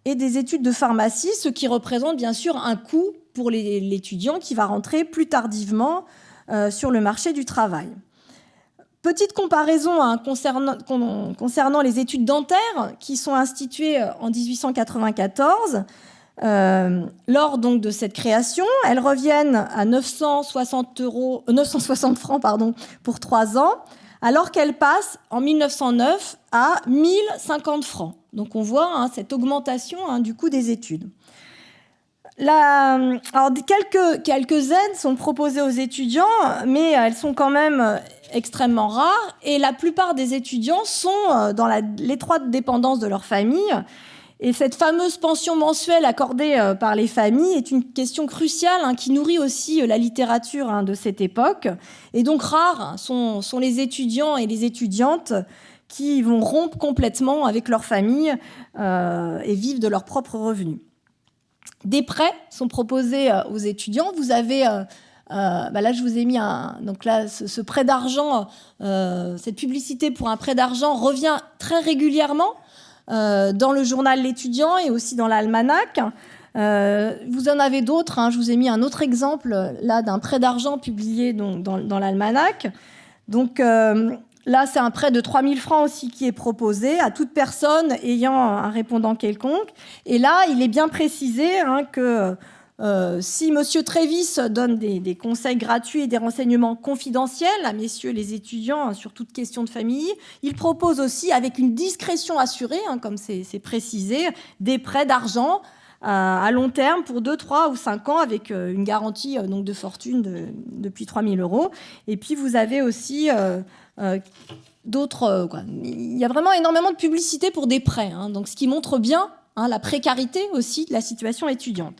et des études de pharmacie, ce qui représente bien sûr un coût pour l'étudiant qui va rentrer plus tardivement sur le marché du travail. Petite comparaison concernant les études dentaires qui sont instituées en 1894. Lors donc de cette création, elles reviennent à 960 francs pour 3 ans, alors qu'elles passent en 1909 à 1050 francs. Donc on voit cette augmentation du coût des études. Alors, quelques aides sont proposées aux étudiants, mais elles sont quand même extrêmement rare et la plupart des étudiants sont dans l'étroite dépendance de leur famille. Et cette fameuse pension mensuelle accordée par les familles est une question cruciale qui nourrit aussi la littérature de cette époque. Et donc rares sont les étudiants et les étudiantes qui vont rompre complètement avec leur famille et vivre de leurs propres revenus. Des prêts sont proposés aux étudiants. Vous avez, là je vous ai mis donc là ce prêt d'argent, cette publicité pour un prêt d'argent revient très régulièrement dans le journal L'Étudiant et aussi dans l'Almanach. Vous en avez d'autres. Je vous ai mis un autre exemple là d'un prêt d'argent publié donc, dans l'Almanach. Donc là, c'est un prêt de 3 000 francs aussi qui est proposé à toute personne ayant un répondant quelconque. Et là, il est bien précisé que si Monsieur Trévis donne des conseils gratuits et des renseignements confidentiels à messieurs les étudiants sur toute question de famille, il propose aussi, avec une discrétion assurée, comme c'est précisé, des prêts d'argent à long terme pour 2, 3 ou 5 ans avec une garantie donc de fortune depuis 3 000 €. Et puis vous avez aussi d'autres... Il y a vraiment énormément de publicité pour des prêts, donc ce qui montre bien la précarité aussi de la situation étudiante.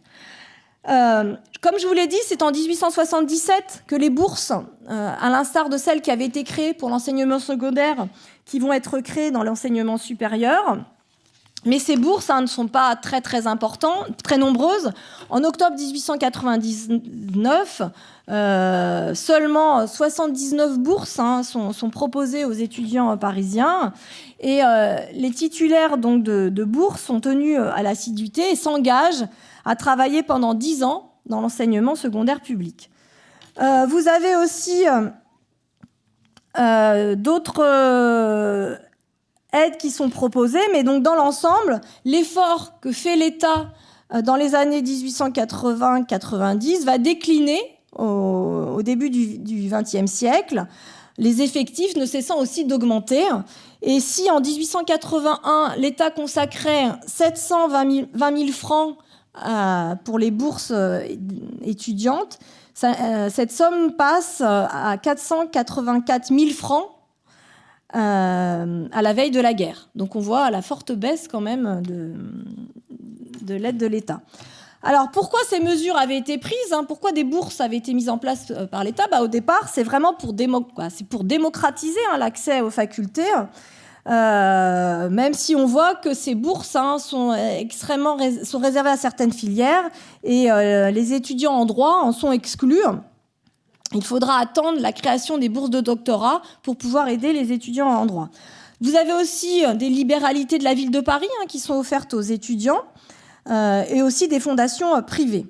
Comme je vous l'ai dit, c'est en 1877 que les bourses, à l'instar de celles qui avaient été créées pour l'enseignement secondaire, qui vont être créées dans l'enseignement supérieur. Mais ces bourses ne sont pas très, très importantes, très nombreuses. En octobre 1899, seulement 79 bourses sont proposées aux étudiants parisiens. Et les titulaires donc, de bourses sont tenus à l'assiduité et s'engagent à travailler pendant 10 ans dans l'enseignement secondaire public. Vous avez aussi d'autres aides qui sont proposées, mais donc dans l'ensemble, l'effort que fait l'État dans les années 1880-90 va décliner au début du XXe siècle, les effectifs ne cessant aussi d'augmenter. Et si en 1881, l'État consacrait 720 000 francs pour les bourses étudiantes, cette somme passe à 484 000 francs à la veille de la guerre. Donc on voit la forte baisse quand même de l'aide de l'État. Alors pourquoi ces mesures avaient été prises, pourquoi des bourses avaient été mises en place par l'État ? Au départ, c'est vraiment pour démocratiser l'accès aux facultés. Même si on voit que ces bourses sont réservées à certaines filières et les étudiants en droit en sont exclus. Il faudra attendre la création des bourses de doctorat pour pouvoir aider les étudiants en droit. Vous avez aussi des libéralités de la ville de Paris qui sont offertes aux étudiants et aussi des fondations privées.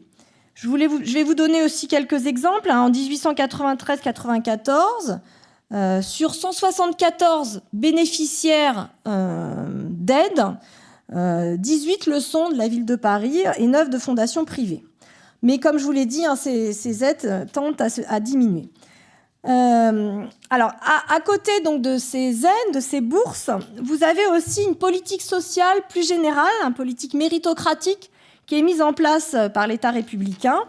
Je vais vous donner aussi quelques exemples. En 1893-94, sur 174 bénéficiaires d'aide, 18 le sont de la ville de Paris et 9 de fondations privées. Mais comme je vous l'ai dit, ces aides tendent à diminuer. Alors, à côté donc, de ces aides, de ces bourses, vous avez aussi une politique sociale plus générale, une politique méritocratique qui est mise en place par l'État républicain,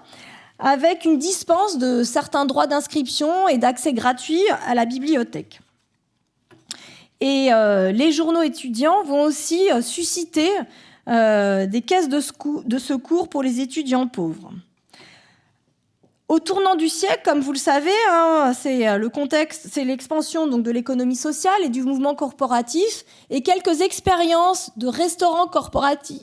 avec une dispense de certains droits d'inscription et d'accès gratuit à la bibliothèque. Et les journaux étudiants vont aussi susciter des caisses de secours pour les étudiants pauvres. Au tournant du siècle, comme vous le savez, c'est le contexte, c'est l'expansion donc, de l'économie sociale et du mouvement corporatif, et quelques expériences de restaurants coopératifs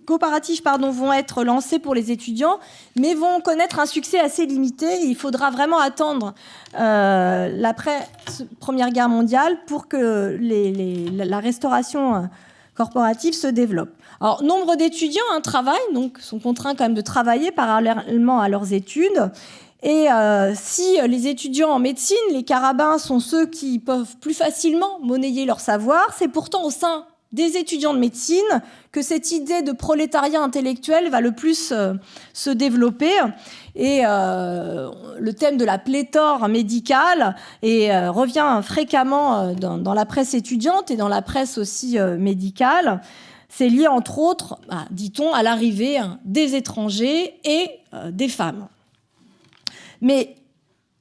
vont être lancées pour les étudiants, mais vont connaître un succès assez limité. Il faudra vraiment attendre l'après-Première Guerre mondiale pour que la restauration corporative se développe. Alors, nombre d'étudiants travaillent, donc sont contraints quand même de travailler parallèlement à leurs études. Et si les étudiants en médecine, les carabins, sont ceux qui peuvent plus facilement monnayer leur savoir, c'est pourtant au sein des étudiants de médecine que cette idée de prolétariat intellectuel va le plus se développer. Et le thème de la pléthore médicale revient fréquemment dans la presse étudiante et dans la presse aussi médicale. C'est lié, entre autres, dit-on, à l'arrivée des étrangers et des femmes. Mais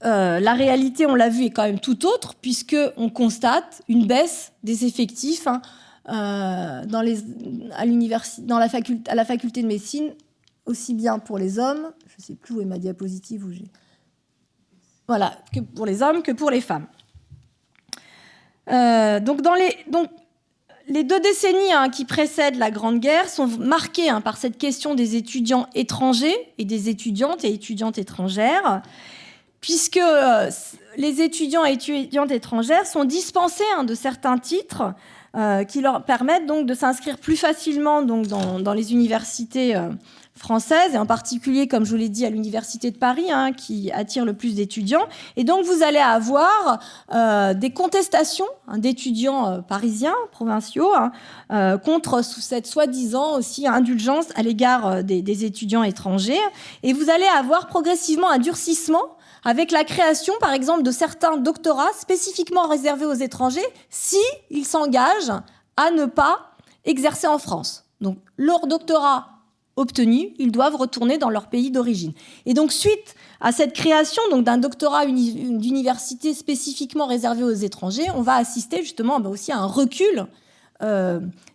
la réalité, on l'a vu, est quand même tout autre, puisqu'on constate une baisse des effectifs à la faculté de médecine, aussi bien pour les hommes, je ne sais plus où est ma diapositive, voilà, que pour les hommes que pour les femmes. Donc les 2 décennies qui précèdent la Grande Guerre sont marquées par cette question des étudiants étrangers et des étudiantes et étudiantes étrangères, puisque les étudiants et étudiantes étrangères sont dispensés de certains titres qui leur permettent donc de s'inscrire plus facilement donc, dans les universités françaises, et en particulier, comme je vous l'ai dit, à l'Université de Paris, qui attire le plus d'étudiants. Et donc, vous allez avoir des contestations d'étudiants parisiens, provinciaux, contre cette soi-disant aussi indulgence à l'égard des étudiants étrangers. Et vous allez avoir progressivement un durcissement avec la création, par exemple, de certains doctorats spécifiquement réservés aux étrangers s'ils s'engagent à ne pas exercer en France. Donc, leur doctorat obtenu, ils doivent retourner dans leur pays d'origine. Et donc, suite à cette création donc, d'un doctorat d'université spécifiquement réservé aux étrangers, on va assister justement aussi à un recul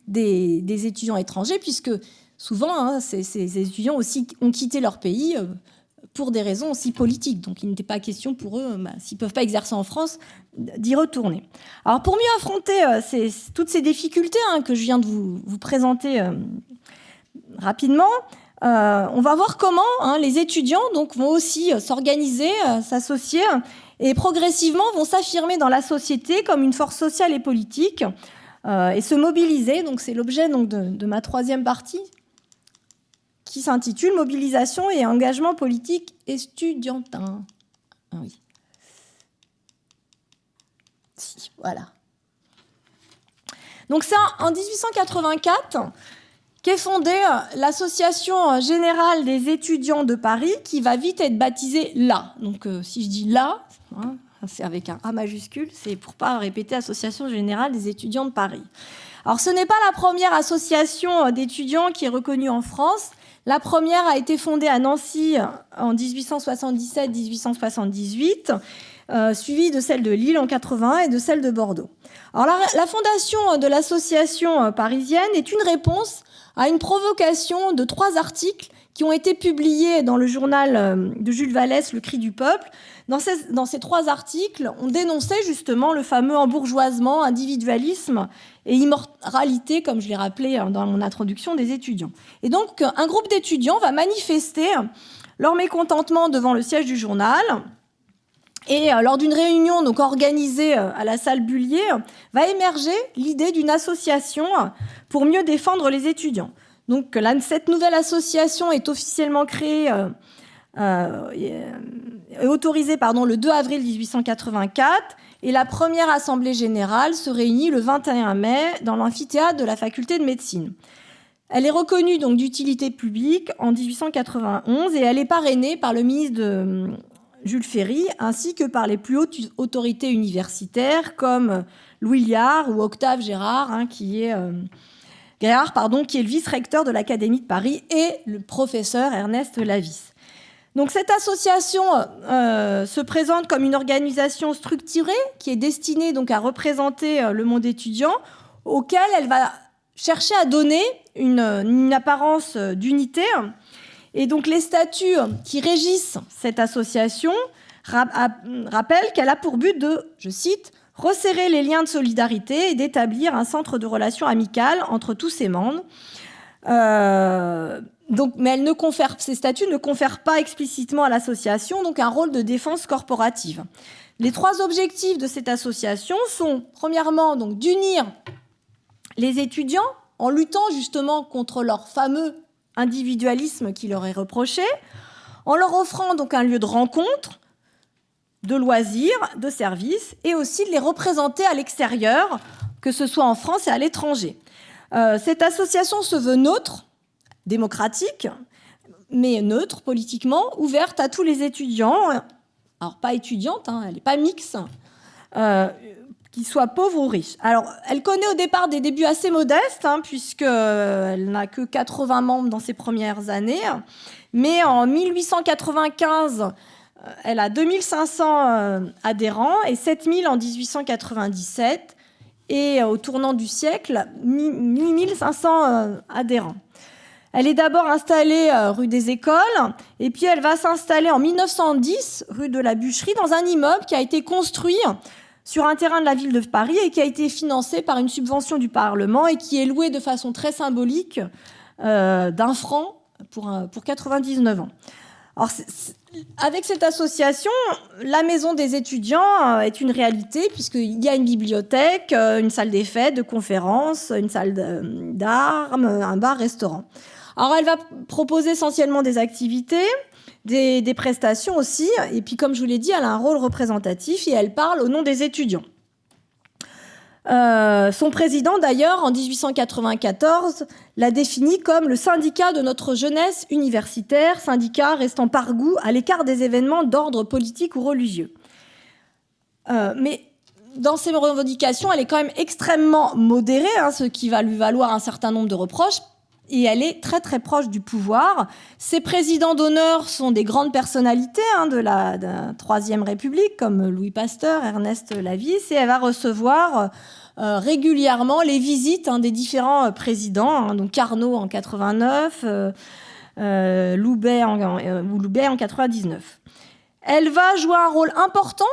des étudiants étrangers, puisque souvent, ces étudiants aussi ont quitté leur pays pour des raisons aussi politiques. Donc, il n'était pas question pour eux, s'ils ne peuvent pas exercer en France, d'y retourner. Alors, pour mieux affronter toutes ces difficultés que je viens de vous présenter rapidement, on va voir comment les étudiants donc, vont aussi s'organiser, s'associer, et progressivement vont s'affirmer dans la société comme une force sociale et politique, et se mobiliser. Donc, c'est l'objet donc, de ma 3e partie, qui s'intitule « Mobilisation et engagement politique estudiantin ». Ah oui. Si, voilà. Donc c'est en 1884 qu'est fondée l'Association générale des étudiants de Paris, qui va vite être baptisée l'A. Donc si je dis l'A, c'est avec un A majuscule, c'est pour ne pas répéter Association générale des étudiants de Paris. Alors ce n'est pas la première association d'étudiants qui est reconnue en France. La première a été fondée à Nancy en 1877-1878, suivie de celle de Lille en 81 et de celle de Bordeaux. Alors la fondation de l'association parisienne est une réponse à une provocation de 3 articles qui ont été publiés dans le journal de Jules Vallès, Le Cri du Peuple. Dans ces 3 articles, on dénonçait justement le fameux embourgeoisement, individualisme et immoralité, comme je l'ai rappelé dans mon introduction, des étudiants. Et donc, un groupe d'étudiants va manifester leur mécontentement devant le siège du journal. Et lors d'une réunion donc, organisée à la salle Bullier, va émerger l'idée d'une association pour mieux défendre les étudiants. Donc, cette nouvelle association est officiellement créée autorisée le 2 avril 1884, et la première assemblée générale se réunit le 21 mai dans l'amphithéâtre de la faculté de médecine. Elle est reconnue donc d'utilité publique en 1891 et elle est parrainée par le ministre de Jules Ferry ainsi que par les plus hautes autorités universitaires comme Louis Liard ou Octave Gérard, qui est le vice-recteur de l'Académie de Paris, et le professeur Ernest Lavis. Donc cette association se présente comme une organisation structurée qui est destinée donc à représenter le monde étudiant, auquel elle va chercher à donner une apparence d'unité. Et donc les statuts qui régissent cette association rappellent qu'elle a pour but de, je cite, « resserrer les liens de solidarité et d'établir un centre de relations amicales entre tous ses membres ». Mais ces statuts ne confèrent pas explicitement à l'association donc un rôle de défense corporative. Les 3 objectifs de cette association sont, premièrement, donc, d'unir les étudiants en luttant justement contre leur fameux individualisme qui leur est reproché, en leur offrant donc un lieu de rencontre, de loisirs, de services, et aussi de les représenter à l'extérieur, que ce soit en France et à l'étranger. Cette association se veut neutre, démocratique, mais neutre politiquement, ouverte à tous les étudiants. Alors, pas étudiante, elle n'est pas mixte, qu'ils soient pauvres ou riches. Alors, elle connaît au départ des débuts assez modestes, puisqu'elle n'a que 80 membres dans ses premières années. Mais en 1895, elle a 2500 adhérents et 7000 en 1897. Et au tournant du siècle, 8500 adhérents. Elle est d'abord installée rue des Écoles, et puis elle va s'installer en 1910 rue de la Bûcherie, dans un immeuble qui a été construit sur un terrain de la ville de Paris et qui a été financé par une subvention du Parlement et qui est loué de façon très symbolique d'1 franc pour 99 ans. Alors, avec cette association, la maison des étudiants est une réalité puisqu'il y a une bibliothèque, une salle des fêtes, de conférences, une salle d'art, un bar, restaurant. Alors, elle va proposer essentiellement des activités, des prestations aussi, et puis comme je vous l'ai dit, elle a un rôle représentatif et elle parle au nom des étudiants. Son président, d'ailleurs, en 1894, l'a défini comme le syndicat de notre jeunesse universitaire, syndicat restant par goût à l'écart des événements d'ordre politique ou religieux. Mais dans ses revendications, elle est quand même extrêmement modérée, ce qui va lui valoir un certain nombre de reproches, et elle est très très proche du pouvoir. Ses présidents d'honneur sont des grandes personnalités de la Troisième République, comme Louis Pasteur, Ernest Lavis, et elle va recevoir régulièrement les visites des différents présidents, donc Carnot en 89, Loubet en 99. Elle va jouer un rôle important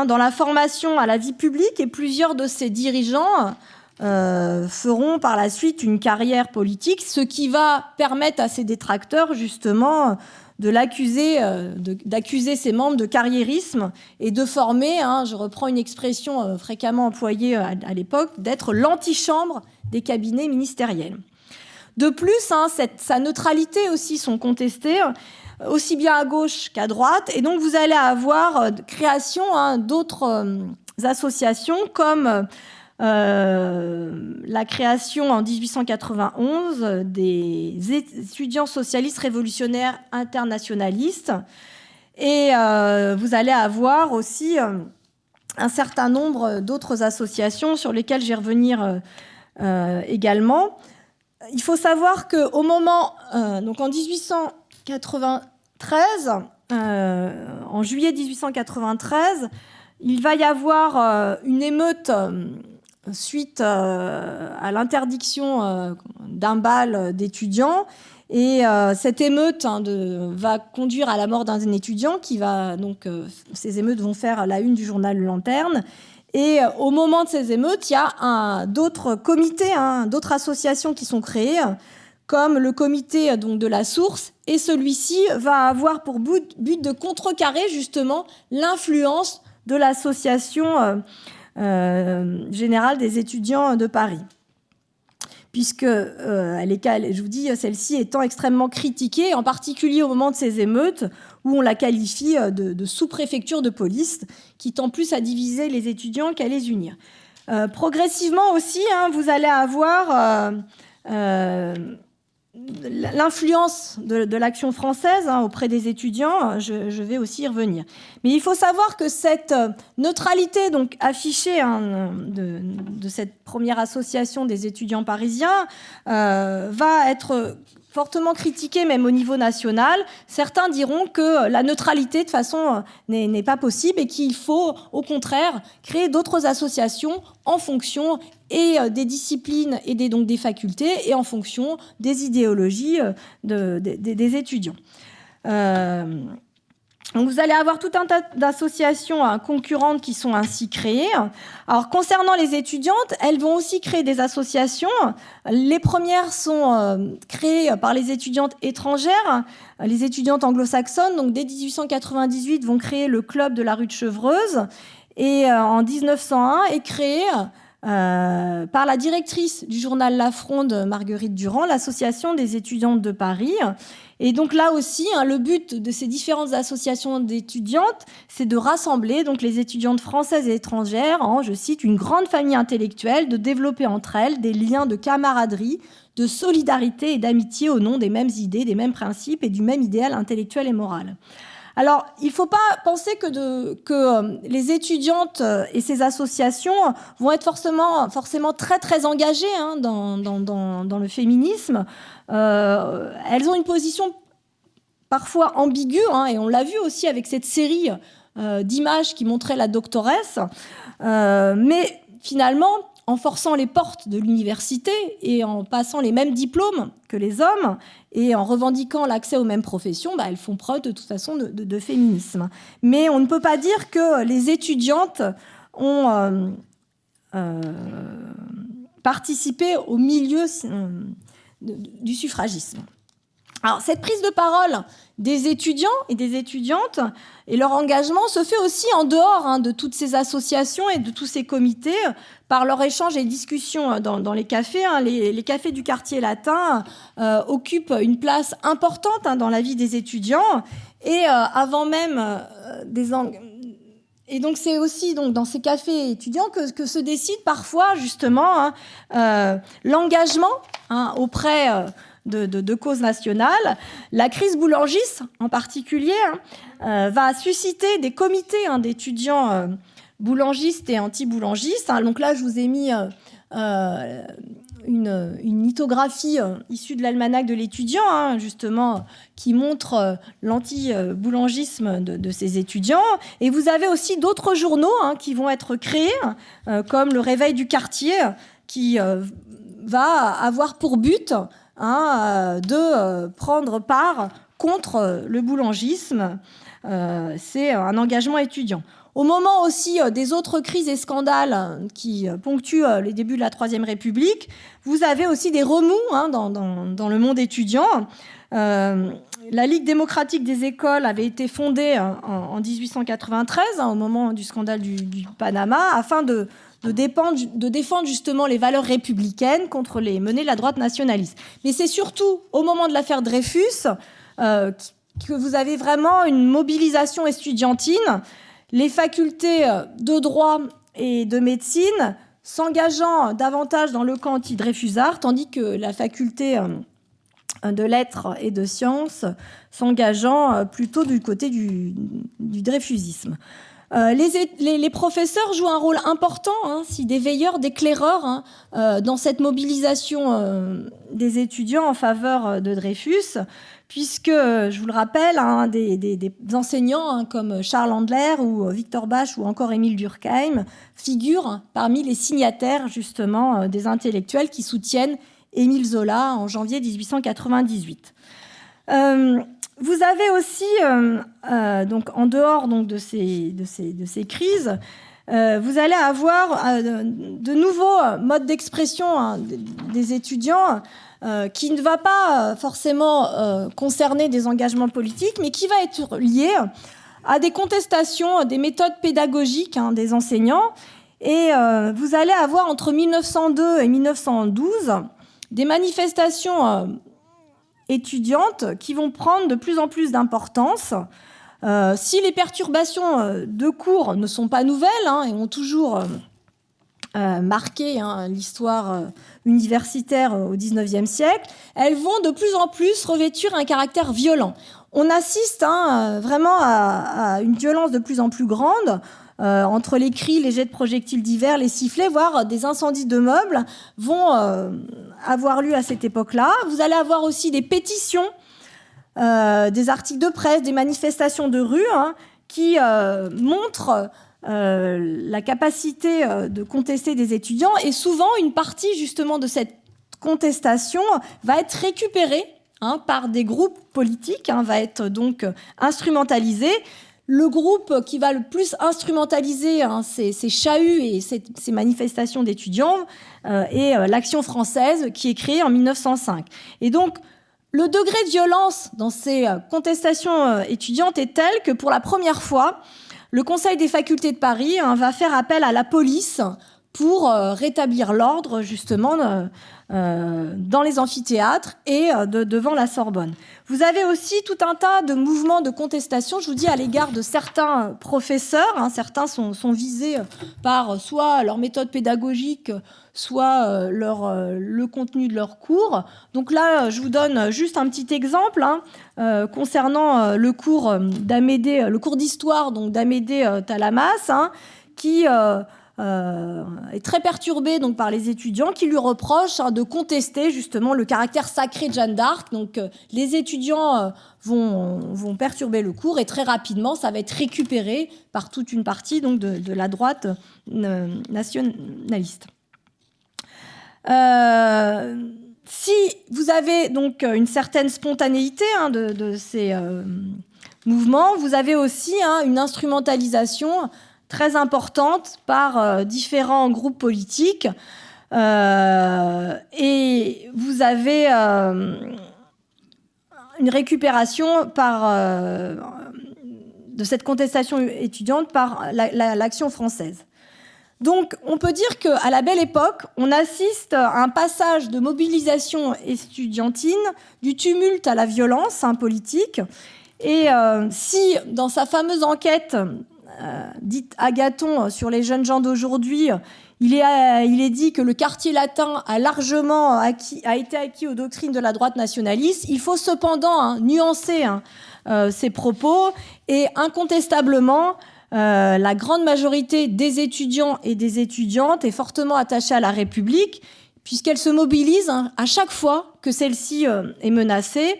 dans la formation à la vie publique, et plusieurs de ses dirigeants feront par la suite une carrière politique, ce qui va permettre à ses détracteurs justement d'accuser ses membres de carriérisme et de former, je reprends une expression fréquemment employée à l'époque, d'être l'antichambre des cabinets ministériels. De plus, sa neutralité aussi sont contestées, aussi bien à gauche qu'à droite, et donc vous allez avoir création d'autres associations comme la création en 1891 des étudiants socialistes révolutionnaires internationalistes, et vous allez avoir aussi un certain nombre d'autres associations sur lesquelles je vais revenir également. Il faut savoir qu'au moment, donc en 1893, en juillet 1893, il va y avoir une émeute suite à l'interdiction d'un bal d'étudiants. Et cette émeute va conduire à la mort d'un étudiant qui va donc ces émeutes vont faire la une du journal Lanterne. Et au moment de ces émeutes, il y a d'autres comités, d'autres associations qui sont créées, comme le comité donc de la Source, et celui-ci va avoir pour but de contrecarrer justement l'influence de l'association générale des étudiants de Paris. Puisque, je vous dis, celle-ci étant extrêmement critiquée, en particulier au moment de ces émeutes, où on la qualifie de sous-préfecture de police, qui tend plus à diviser les étudiants qu'à les unir. Progressivement aussi, vous allez avoir l'influence de l'action française auprès des étudiants. Je vais aussi y revenir. Mais il faut savoir que cette neutralité donc affichée de cette première association des étudiants parisiens va être fortement critiquée même au niveau national. Certains diront que la neutralité de toute façon n'est pas possible et qu'il faut au contraire créer d'autres associations en fonction et des disciplines et donc des facultés et en fonction des idéologies des étudiants. Donc vous allez avoir tout un tas d'associations concurrentes qui sont ainsi créées. Alors concernant les étudiantes, elles vont aussi créer des associations. Les premières sont créées par les étudiantes étrangères, les étudiantes anglo-saxonnes. Donc dès 1898 vont créer le club de la rue de Chevreuse, et en 1901 est créé par la directrice du journal La Fronde, Marguerite Durand, l'association des étudiantes de Paris. Et donc là aussi, le but de ces différentes associations d'étudiantes, c'est de rassembler donc les étudiantes françaises et étrangères en, je cite, une grande famille intellectuelle, de développer entre elles des liens de camaraderie, de solidarité et d'amitié au nom des mêmes idées, des mêmes principes et du même idéal intellectuel et moral. Alors, il ne faut pas penser que les étudiantes et ces associations vont être forcément très, très engagées dans le féminisme. Elles ont une position parfois ambigu, et on l'a vu aussi avec cette série d'images qui montrait la doctoresse, mais finalement, en forçant les portes de l'université et en passant les mêmes diplômes que les hommes et en revendiquant l'accès aux mêmes professions, elles font preuve de toute façon de féminisme. Mais on ne peut pas dire que les étudiantes ont participé au milieu du suffragisme. Alors, cette prise de parole des étudiants et des étudiantes et leur engagement se fait aussi en dehors de toutes ces associations et de tous ces comités par leur échange et discussion dans les cafés. Les cafés du quartier latin occupent une place importante dans la vie des étudiants et avant même Et donc, c'est aussi dans ces cafés étudiants que se décide parfois, justement, l'engagement auprès de causes nationales. La crise boulangiste, en particulier, va susciter des comités d'étudiants boulangistes et anti-boulangistes. Donc là, je vous ai mis une lithographie issue de l'almanach de l'étudiant, justement, qui montre l'anti-boulangisme de ces étudiants. Et vous avez aussi d'autres journaux qui vont être créés, comme Le Réveil du quartier, qui va avoir pour but de prendre part contre le boulangisme. C'est un engagement étudiant. Au moment aussi des autres crises et scandales qui ponctuent les débuts de la Troisième République, vous avez aussi des remous dans le monde étudiant. La Ligue démocratique des écoles avait été fondée en 1893, au moment du scandale du Panama, afin de défendre justement les valeurs républicaines contre les menées de la droite nationaliste. Mais c'est surtout au moment de l'affaire Dreyfus que vous avez vraiment une mobilisation estudiantine, les facultés de droit et de médecine s'engageant davantage dans le camp anti-dreyfusard, tandis que la faculté de lettres et de sciences s'engageant plutôt du côté du dreyfusisme. Les professeurs jouent un rôle important, si des veilleurs, d'éclaireurs, dans cette mobilisation des étudiants en faveur de Dreyfus, puisque, je vous le rappelle, des enseignants comme Charles Andler ou Victor Bach ou encore Émile Durkheim figurent parmi les signataires, justement, des intellectuels qui soutiennent Émile Zola en janvier 1898. Vous avez aussi, donc en dehors de ces crises, vous allez avoir de nouveaux modes d'expression des étudiants qui ne va pas forcément concerner des engagements politiques, mais qui va être lié à des contestations des méthodes pédagogiques des enseignants. Et vous allez avoir entre 1902 et 1912 des manifestations étudiantes qui vont prendre de plus en plus d'importance. Si les perturbations de cours ne sont pas nouvelles et ont toujours marqué l'histoire universitaire au XIXe siècle, elles vont de plus en plus revêtir un caractère violent. On assiste vraiment à une violence de plus en plus grande. Entre les cris, les jets de projectiles divers, les sifflets, voire des incendies de meubles vont avoir lieu à cette époque-là. Vous allez avoir aussi des pétitions, des articles de presse, des manifestations de rue qui montrent la capacité de contester des étudiants. Et souvent, une partie justement de cette contestation va être récupérée par des groupes politiques, va être donc instrumentalisée. Le groupe qui va le plus instrumentaliser ces chahuts et ces manifestations d'étudiants est l'Action française, qui est créée en 1905. Et donc, le degré de violence dans ces contestations étudiantes est tel que, pour la première fois, le Conseil des facultés de Paris va faire appel à la police pour rétablir l'ordre, justement, dans les amphithéâtres et devant la Sorbonne. Vous avez aussi tout un tas de mouvements de contestation, je vous dis, à l'égard de certains professeurs. Certains sont visés par soit leur méthode pédagogique, soit le contenu de leurs cours. Donc là, je vous donne juste un petit exemple concernant le cours d'Amédée, le cours d'histoire donc d'Amédée Talamas, qui est très perturbé donc, par les étudiants qui lui reprochent de contester justement le caractère sacré de Jeanne d'Arc. Donc les étudiants vont perturber le cours et très rapidement ça va être récupéré par toute une partie donc, de la droite nationaliste. Si vous avez donc une certaine spontanéité de ces mouvements, vous avez aussi une instrumentalisation très importante par différents groupes politiques et vous avez une récupération de cette contestation étudiante par l'Action française. Donc, on peut dire qu'à la Belle Époque, on assiste à un passage de mobilisation estudiantine, du tumulte à la violence politique. Et si, dans sa fameuse enquête dite Agathon sur les jeunes gens d'aujourd'hui, il est dit que le quartier latin a largement été acquis aux doctrines de la droite nationaliste, il faut cependant nuancer ces propos et incontestablement, la grande majorité des étudiants et des étudiantes est fortement attachée à la République, puisqu'elle se mobilise à chaque fois que celle-ci est menacée.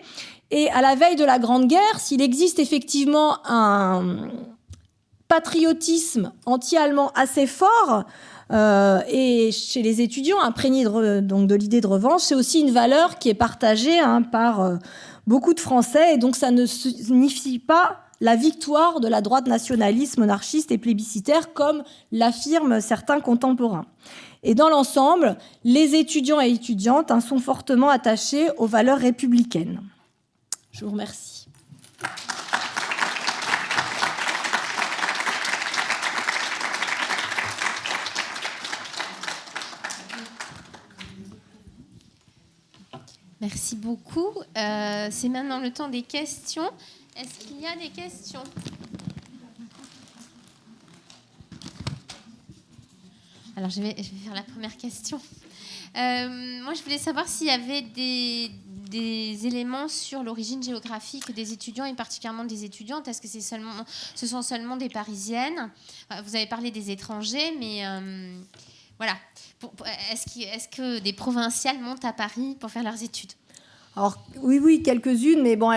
Et à la veille de la Grande Guerre, s'il existe effectivement un patriotisme anti-allemand assez fort, et chez les étudiants imprégné donc de l'idée de revanche, c'est aussi une valeur qui est partagée par beaucoup de Français, et donc ça ne signifie pas la victoire de la droite nationaliste, monarchiste et plébiscitaire, comme l'affirment certains contemporains. Et dans l'ensemble, les étudiants et étudiantes sont fortement attachés aux valeurs républicaines. Je vous remercie. Merci beaucoup. C'est maintenant le temps des questions. Est-ce qu'il y a des questions ? Alors, je vais faire la première question. Moi, je voulais savoir s'il y avait des éléments sur l'origine géographique des étudiants et particulièrement des étudiantes. Est-ce que ce sont seulement des Parisiennes ? Vous avez parlé des étrangers, mais voilà. Est-ce que des provinciales montent à Paris pour faire leurs études ? Alors, oui, quelques-unes, mais bon,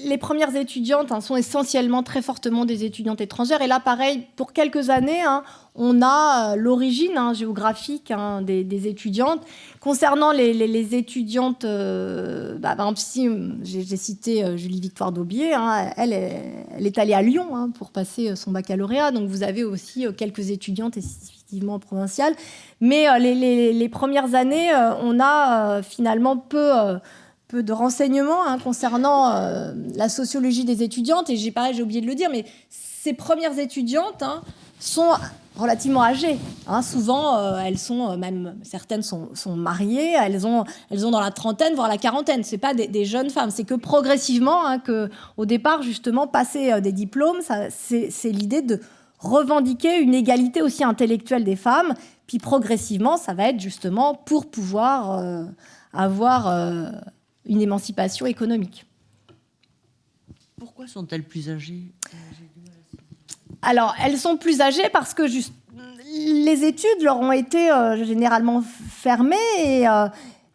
les premières étudiantes sont essentiellement très fortement des étudiantes étrangères. Et là, pareil, pour quelques années, on a l'origine géographique des étudiantes. Concernant les étudiantes, par exemple, si j'ai cité Julie Victoire d'Aubier, elle est allée à Lyon pour passer son baccalauréat. Donc, vous avez aussi quelques étudiantes effectivement provinciales. Mais les premières années, on a finalement peu de renseignements concernant la sociologie des étudiantes. Et j'ai oublié de le dire, mais ces premières étudiantes sont relativement âgées. Souvent, elles sont certaines sont mariées, elles ont dans la trentaine, voire la quarantaine. C'est pas des jeunes femmes. C'est que progressivement, au départ, justement, passer des diplômes, c'est l'idée de revendiquer une égalité aussi intellectuelle des femmes. Puis progressivement, ça va être justement pour pouvoir avoir une émancipation économique. Pourquoi sont-elles plus âgées ? Alors, elles sont plus âgées parce que les études leur ont été généralement fermées et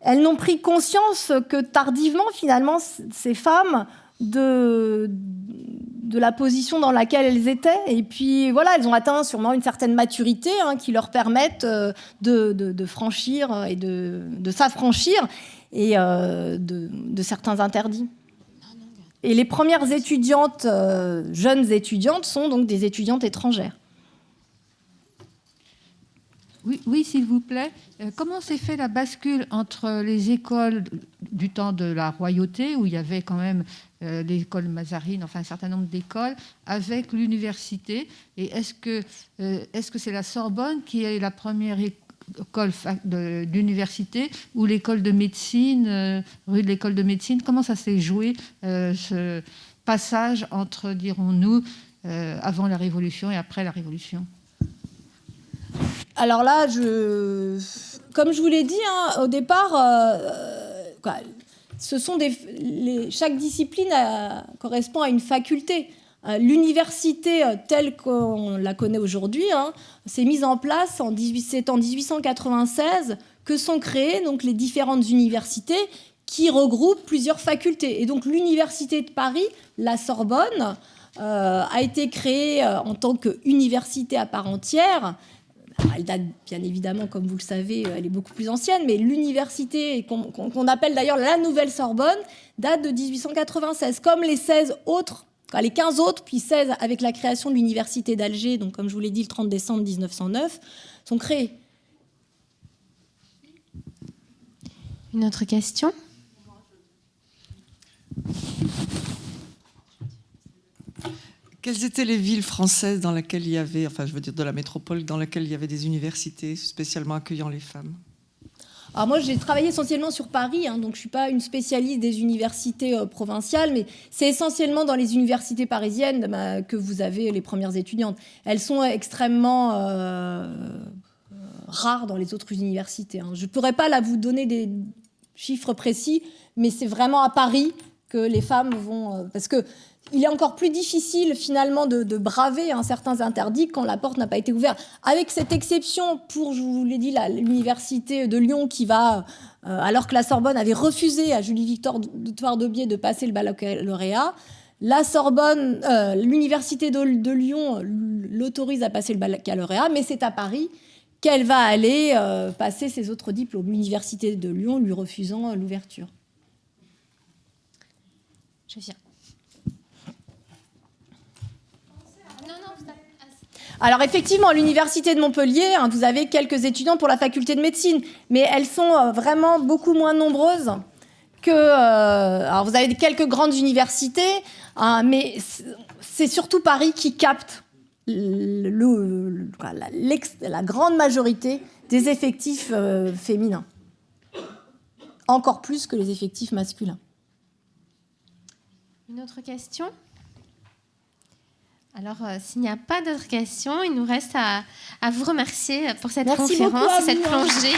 elles n'ont pris conscience que tardivement, finalement, ces femmes de la position dans laquelle elles étaient. Et puis, voilà, elles ont atteint sûrement une certaine maturité qui leur permettent de franchir et de s'affranchir et de certains interdits. Et les premières étudiantes, jeunes étudiantes, sont donc des étudiantes étrangères. Oui, s'il vous plaît. Comment s'est fait la bascule entre les écoles du temps de la royauté, où il y avait quand même l'école Mazarine, enfin un certain nombre d'écoles, avec l'université ? Et est-ce que c'est la Sorbonne qui est la première école d'université, ou l'école de médecine, rue de l'école de médecine? Comment ça s'est joué, ce passage entre, dirons-nous, avant la Révolution et après la Révolution ? Alors là, comme je vous l'ai dit, au départ, ce sont chaque discipline correspond à une faculté. L'université telle qu'on la connaît aujourd'hui s'est mise en place c'est en 1896 que sont créées donc, les différentes universités qui regroupent plusieurs facultés. Et donc l'université de Paris, la Sorbonne, a été créée en tant qu'université à part entière. Alors, elle date bien évidemment, comme vous le savez, elle est beaucoup plus ancienne, mais l'université qu'on appelle d'ailleurs la Nouvelle Sorbonne date de 1896, comme les 16 autres, les 15 autres, puis 16 avec la création de l'université d'Alger, donc comme je vous l'ai dit, le 30 décembre 1909, sont créées. Une autre question ? Quelles étaient les villes françaises dans lesquelles il y avait, enfin je veux dire de la métropole, dans lesquelles il y avait des universités spécialement accueillant les femmes ? Alors moi, j'ai travaillé essentiellement sur Paris, donc je ne suis pas une spécialiste des universités provinciales, mais c'est essentiellement dans les universités parisiennes que vous avez les premières étudiantes. Elles sont extrêmement rares dans les autres universités. Je ne pourrais pas là vous donner des chiffres précis, mais c'est vraiment à Paris que les femmes vont... parce qu'il est encore plus difficile finalement de braver certains interdits quand la porte n'a pas été ouverte. Avec cette exception pour, je vous l'ai dit, l'université de Lyon qui va, alors que la Sorbonne avait refusé à Julie-Victoire Daubié de passer le baccalauréat, la Sorbonne, l'université de Lyon l'autorise à passer le baccalauréat, mais c'est à Paris qu'elle va aller passer ses autres diplômes. L'université de Lyon lui refusant l'ouverture. Je viens. Alors effectivement, à l'université de Montpellier, vous avez quelques étudiants pour la faculté de médecine, mais elles sont vraiment beaucoup moins nombreuses que... alors vous avez quelques grandes universités, mais c'est surtout Paris qui capte la grande majorité des effectifs féminins. Encore plus que les effectifs masculins. Une autre question ? Alors, s'il n'y a pas d'autres questions, il nous reste à vous remercier pour cette conférence et cette plongée.